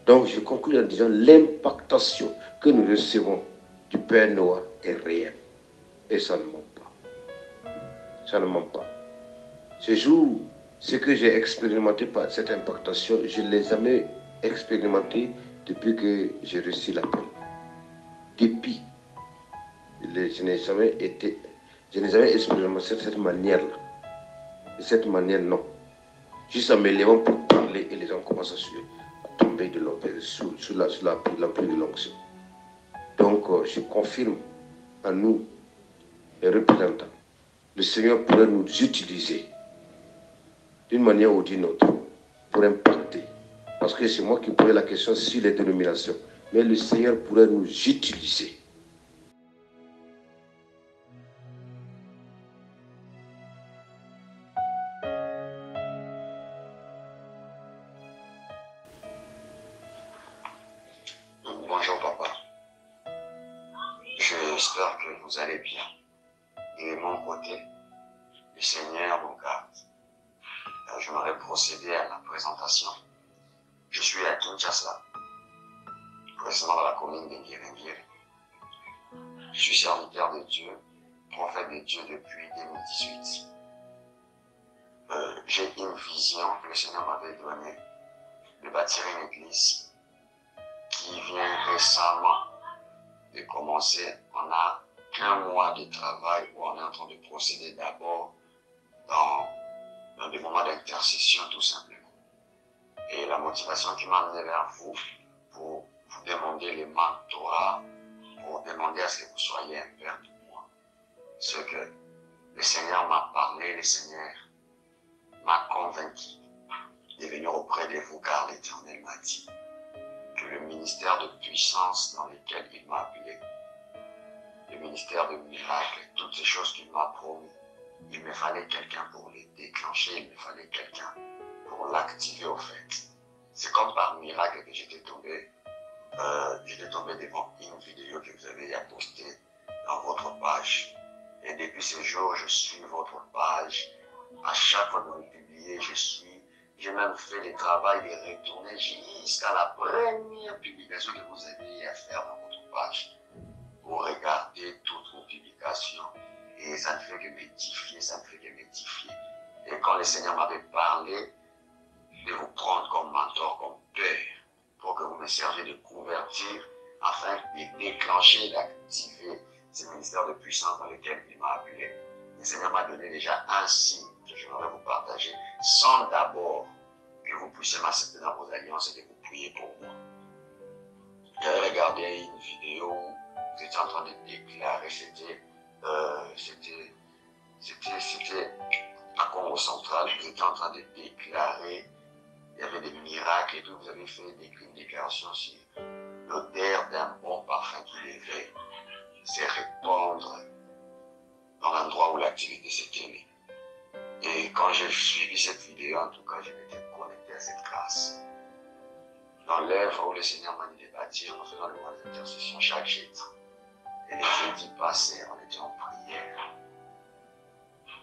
Donc je conclue en disant l'impactation que nous recevons du Père Noah est réelle. Et ça ne ment pas. Ça ne ment pas. Ce jour, ce que j'ai expérimenté par cette impactation, je ne l'ai jamais expérimenté depuis que j'ai reçu l'appel. Depuis, je n'ai jamais expérimenté cette manière-là. De cette manière, non. Juste en me levant pour parler et les gens commencent à tomber de sous l'empire de l'onction. Donc, je confirme à nous, les représentants, le Seigneur pourrait nous utiliser d'une manière ou d'une autre pour impacter. Parce que c'est moi qui posais la question sur les dénominations. Mais le Seigneur pourrait nous utiliser. Bonjour papa. J'espère que vous allez bien. Et de mon côté, le Seigneur nous garde. Je m'aurais procédé à la présentation. Je suis à Kinshasa, président de la commune de Ngiri. Je suis serviteur de Dieu, prophète de Dieu depuis 2018. J'ai une vision que le Seigneur m'avait donnée de bâtir une église qui vient récemment de commencer. On a 1 mois de travail où on est en train de procéder d'abord dans des moments d'intercession tout simplement. Et la motivation qui m'a amené vers vous pour vous demander le mentorat, pour demander à ce que vous soyez un père de moi. Ce que le Seigneur m'a parlé, le Seigneur m'a convaincu de venir auprès de vous car l'Éternel m'a dit que le ministère de puissance dans lequel il m'a appelé, le ministère de miracles, toutes ces choses qu'il m'a promis, il me fallait quelqu'un pour les déclencher, il me fallait quelqu'un pour l'activer au fait. C'est comme par miracle que j'étais tombé devant une vidéo que vous avez postée dans votre page. Et depuis ce jour, je suis votre page. À chaque fois que vous publiez, j'ai même fait le travail de retourner jusqu'à la première publication que vous avez à faire dans votre page. Vous regardez toutes vos publications et ça ne fait que m'édifier, ça ne fait que m'édifier. Et quand le Seigneur m'avait parlé de vous prendre comme mentor, comme père, pour que vous me serviez de couverture afin de déclencher et d'activer ce ministère de puissance dans lequel il m'a appelé. Le Seigneur m'a donné déjà un signe que je voudrais vous partager, sans d'abord que vous puissiez m'accepter dans vos alliances et que vous priez pour moi. J'avais regardé une vidéo où vous étiez en train de déclarer, c'était à Congo central, vous étiez en train de déclarer, il y avait des miracles et tout, vous avez fait une déclaration sur l'odeur d'un bon parfum qui devait se répandre dans l'endroit où l'activité s'est tenue. Et quand j'ai suivi cette vidéo, en tout cas, je m'étais connecté à cette grâce. Dans l'œuvre où le Seigneur m'a dit de bâtir, en faisant le mois d'intercession chaque jeudi. Et les jeudis passés, on était en prière.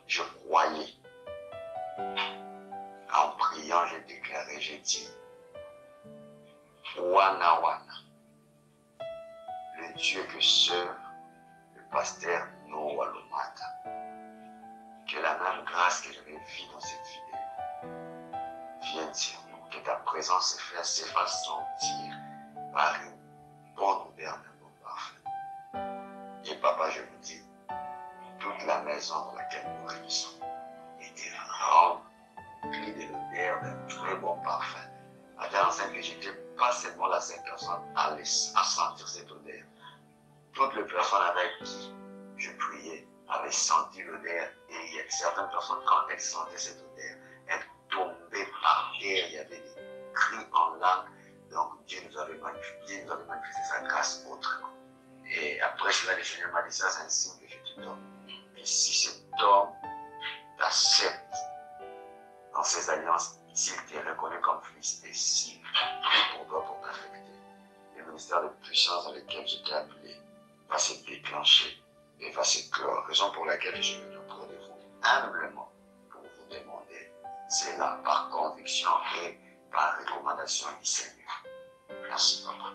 Je croyais. En priant, j'ai déclaré, j'ai dit, Wana Wana, le Dieu que serve le pasteur Noah Lomata, que la même grâce que j'avais vue dans cette vidéo vienne sur nous, que ta présence se fasse sentir par une bonne odeur d'un bon parfum. Et papa, je vous dis, toute la maison dans laquelle nous réunissons était remplie de l'odeur d'un très bon parfum. À tel enseigne que j'étais pas seulement la seule personne à sentir cette odeur. Toutes les personnes avec qui je priais avaient senti l'odeur et il y a certaines personnes, quand elles sentaient cette odeur, elles tombaient par terre, il y avait des cris en langue. Donc Dieu nous avait manifesté sa grâce autrement. Et après cela, le Seigneur m'a dit ça, c'est un signe que je te donne. Et si cet homme t'accepte dans ses alliances, s'il te reconnaît comme fils et s'il prie pour toi pour t'affecter, le ministère de puissance dans lequel je t'ai appelé va se déclencher et va se clore. Raison pour laquelle je viens auprès de vous humblement pour vous demander cela par conviction et par recommandation du Seigneur. Merci papa.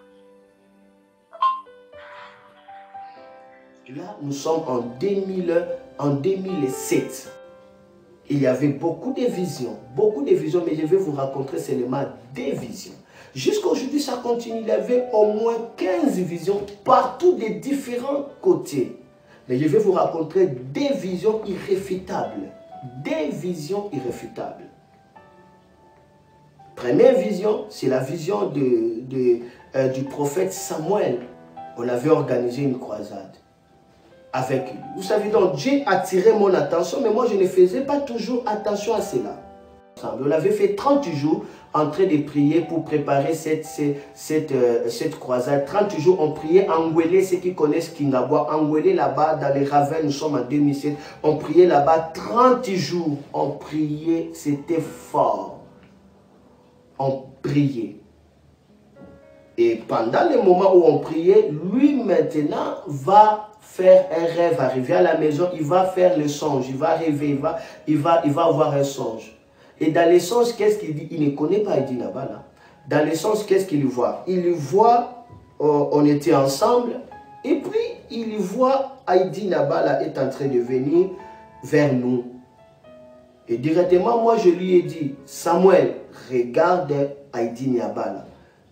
Là, nous sommes en 2007. Il y avait beaucoup de visions, mais je vais vous raconter seulement des visions. Jusqu'à aujourd'hui, ça continue. Il y avait au moins 15 visions partout des différents côtés. Mais je vais vous raconter des visions irréfutables. Des visions irréfutables. Première vision, c'est la vision du prophète Samuel. On avait organisé une croisade. avec lui. Vous savez, donc Dieu attirait mon attention, mais moi je ne faisais pas toujours attention à cela. On avait fait 30 jours en train de prier pour préparer cette croisade. 30 jours, on priait en Ngwele, ceux qui connaissent Kingabwa. En Ngwele, là-bas, dans les ravins, nous sommes en 2007. On priait là-bas 30 jours. On priait, c'était fort. On priait. Et pendant le moment où on priait, lui maintenant va faire un rêve, arriver à la maison, il va faire le songe, il va rêver, il va avoir un songe. Et dans les songes, qu'est-ce qu'il dit? Il ne connaît pas Heidi Nabala. Dans les songes, qu'est-ce qu'il voit? Il voit, on était ensemble, et puis il voit Heidi Nabala est en train de venir vers nous. Et directement, moi je lui ai dit, Samuel, regarde Heidi Nabala.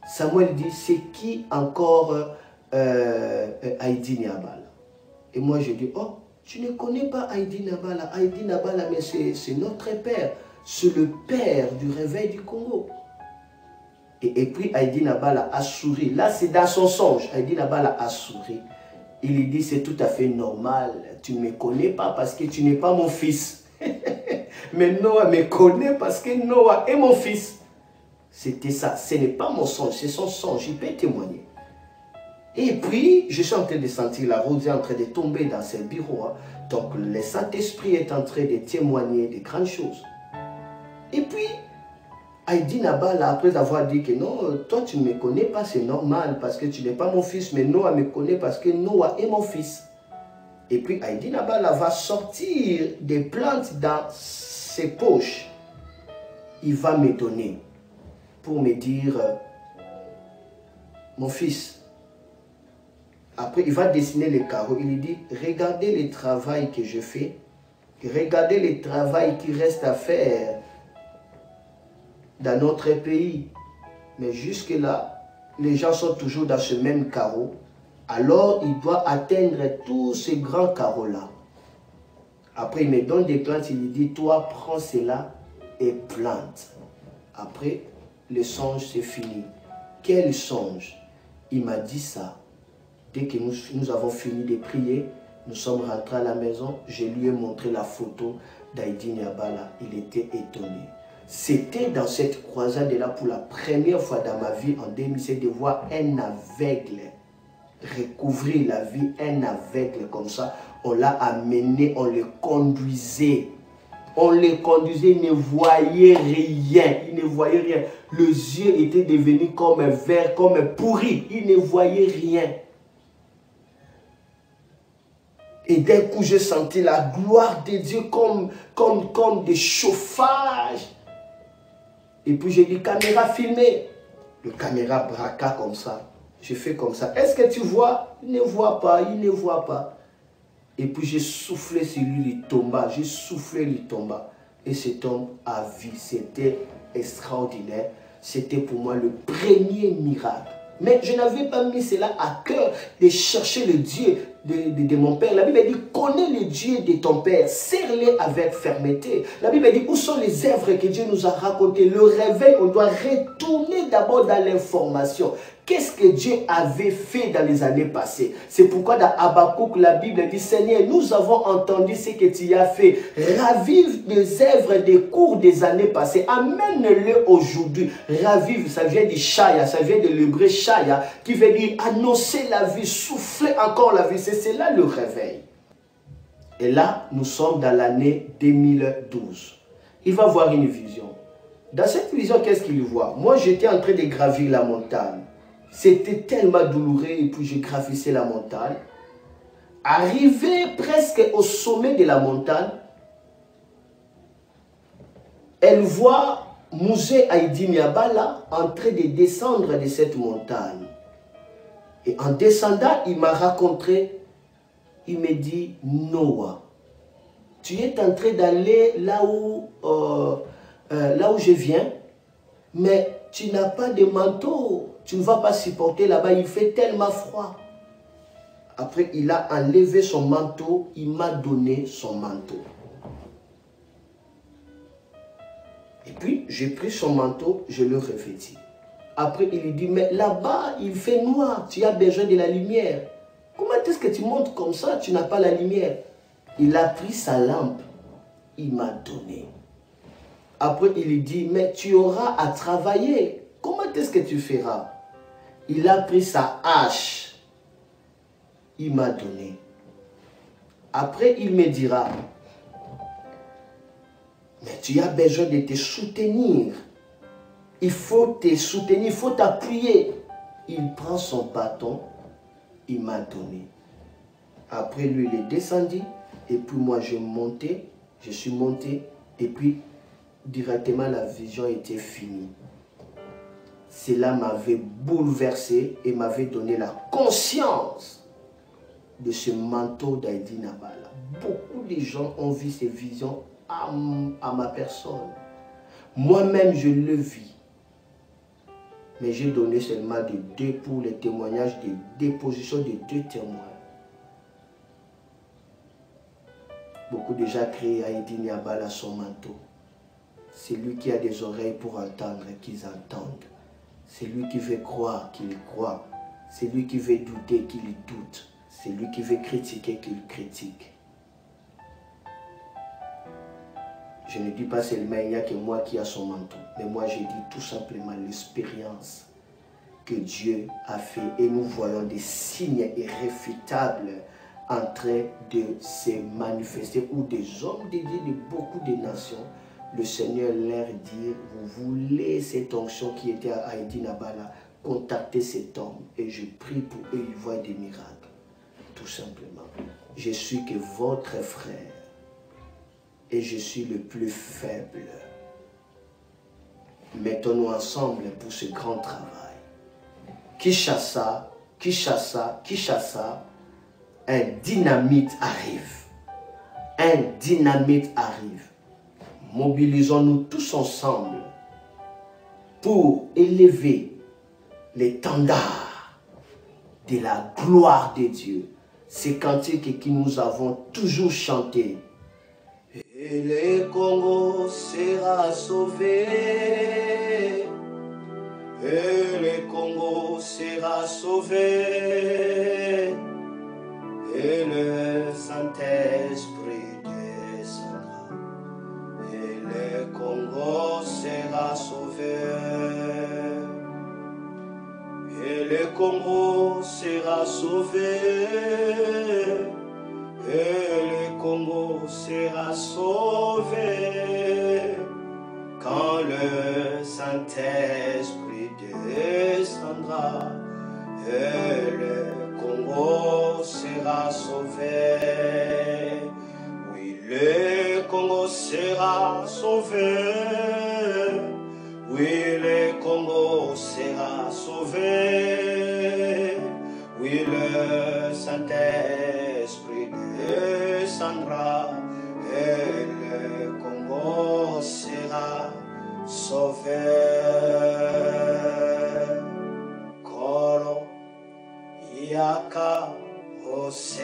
Samuel dit, c'est qui encore Heidi Nabala? Et moi je dis, oh, tu ne connais pas Heidi Nabala. Heidi Nabala, mais c'est notre père. C'est le père du réveil du Congo. Et puis Heidi Nabala a souri. Là, c'est dans son songe. Heidi Nabala a souri. Il lui dit, c'est tout à fait normal. Tu ne me connais pas parce que tu n'es pas mon fils. Mais Noah me connaît parce que Noah est mon fils. C'était ça. Ce n'est pas mon songe, c'est son songe. Il peut témoigner. Et puis, je suis en train de sentir la rose est en train de tomber dans ce bureau. Hein. Donc, le Saint-Esprit est en train de témoigner de grandes choses. Et puis, Heidi Nabala, après avoir dit que non, toi tu ne me connais pas, c'est normal parce que tu n'es pas mon fils, mais Noah me connaît parce que Noah est mon fils. Et puis Heidi Nabala va sortir des plantes dans ses poches. Il va me donner pour me dire, mon fils. Après, il va dessiner les carreaux. Il lui dit, regardez le travail que je fais, regardez le travail qui reste à faire dans notre pays. Mais jusque-là, les gens sont toujours dans ce même carreau. Alors, il doit atteindre tous ces grands carreaux-là. Après, il me donne des plantes. Il lui dit, toi, prends cela et plante. Après, le songe, c'est fini. Quel songe? Il m'a dit ça. Dès que nous avons fini de prier, nous sommes rentrés à la maison. Je lui ai montré la photo d'Heidi Nabala. Il était étonné. C'était dans cette croisade-là pour la première fois dans ma vie en 2007 de voir un aveugle recouvrir la vie, un aveugle comme ça. On l'a amené, on le conduisait. On le conduisait, il ne voyait rien. Il ne voyait rien. Les yeux étaient devenus comme verts, comme pourris. Il ne voyait rien. Et d'un coup, j'ai senti la gloire de Dieu comme des chauffages. Et puis j'ai dit, caméra filmée. Le caméra braqua comme ça. J'ai fait comme ça. Est-ce que tu vois? Il ne voit pas, il ne voit pas. Et puis j'ai soufflé sur lui, il tomba. J'ai soufflé, il tomba. Et cet homme a vu. C'était extraordinaire. C'était pour moi le premier miracle. Mais je n'avais pas mis cela à cœur de chercher le Dieu de mon père. La Bible dit, connais le Dieu de ton père, serre-les avec fermeté. La Bible dit, où sont les œuvres que Dieu nous a racontées? Le réveil, on doit retourner d'abord dans l'information. Qu'est-ce que Dieu avait fait dans les années passées? C'est pourquoi dans Habakkuk, la Bible dit, Seigneur, nous avons entendu ce que tu as fait. Ravive les œuvres des cours des années passées. Amène-le aujourd'hui. Ravive, ça vient du Shaya, ça vient de l'hébreu Shaya, qui veut dire annoncer la vie, souffler encore la vie. C'est cela le réveil. Et là, nous sommes dans l'année 2012. Il va voir une vision. Dans cette vision, qu'est-ce qu'il voit? Moi, j'étais en train de gravir la montagne. C'était tellement douloureux et puis j'ai gravissé la montagne. Arrivé presque au sommet de la montagne, elle voit Mouzé Heidi Nabala en train de descendre de cette montagne. Et en descendant, il m'a raconté, il me dit, Noah, tu es en train d'aller là où je viens, mais tu n'as pas de manteau. Tu ne vas pas supporter là-bas, il fait tellement froid. Après, il a enlevé son manteau, il m'a donné son manteau. Et puis, j'ai pris son manteau, je le revêtis. Après, il lui dit, mais là-bas, il fait noir, tu as besoin de la lumière. Comment est-ce que tu montes comme ça, tu n'as pas la lumière? Il a pris sa lampe, il m'a donné. Après, il lui dit, mais tu auras à travailler. Comment est-ce que tu feras? Il a pris sa hache, il m'a donné. Après, il me dira, mais tu as besoin de te soutenir. Il faut te soutenir, il faut t'appuyer. Il prend son bâton, il m'a donné. Après, lui, il est descendu. Et puis moi, je suis monté. Et puis, directement, la vision était finie. Cela m'avait bouleversé et m'avait donné la conscience de ce manteau d'Heidi Nabala. Beaucoup de gens ont vu ces visions à ma personne. Moi-même, je le vis. Mais j'ai donné seulement pour les témoignages, des dépositions de 2 témoins. Beaucoup déjà créé Heidi Nabala son manteau. C'est lui qui a des oreilles pour entendre qu'ils entendent. C'est lui qui veut croire qu'il croit. C'est lui qui veut douter qu'il doute. C'est lui qui veut critiquer qu'il critique. Je ne dis pas seulement il n'y a que moi qui a son manteau. Mais moi je dis tout simplement l'expérience que Dieu a fait. Et nous voyons des signes irréfutables en train de se manifester. Où des hommes de Dieu de beaucoup de nations, le Seigneur leur dit, vous voulez cette onction qui était à Heidi Nabala, contactez cet homme. Et je prie pour eux, ils voient des miracles. Tout simplement. Je suis que votre frère. Et je suis le plus faible. Mettons-nous ensemble pour ce grand travail. Kinshasa, un dynamite arrive. Un dynamite arrive. Mobilisons-nous tous ensemble pour élever l'étendard de la gloire de Dieu. Ces cantiques que nous avons toujours chantés. Et le Congo sera sauvé. Et le Congo sera sauvé. Et le Saint-Esprit descendra. Et le Congo sera sauvé. Et le Congo sera sauvé. Et le Congo sera sauvé quand le Saint-Esprit descendra. Et le Congo sera sauvé. Oui, le Congo sera sauvé. Oui, le Congo sera sauvé. Oui, le Saint-Esprit descendra et le Congo sera sauvé. Kolo Yaka Ose.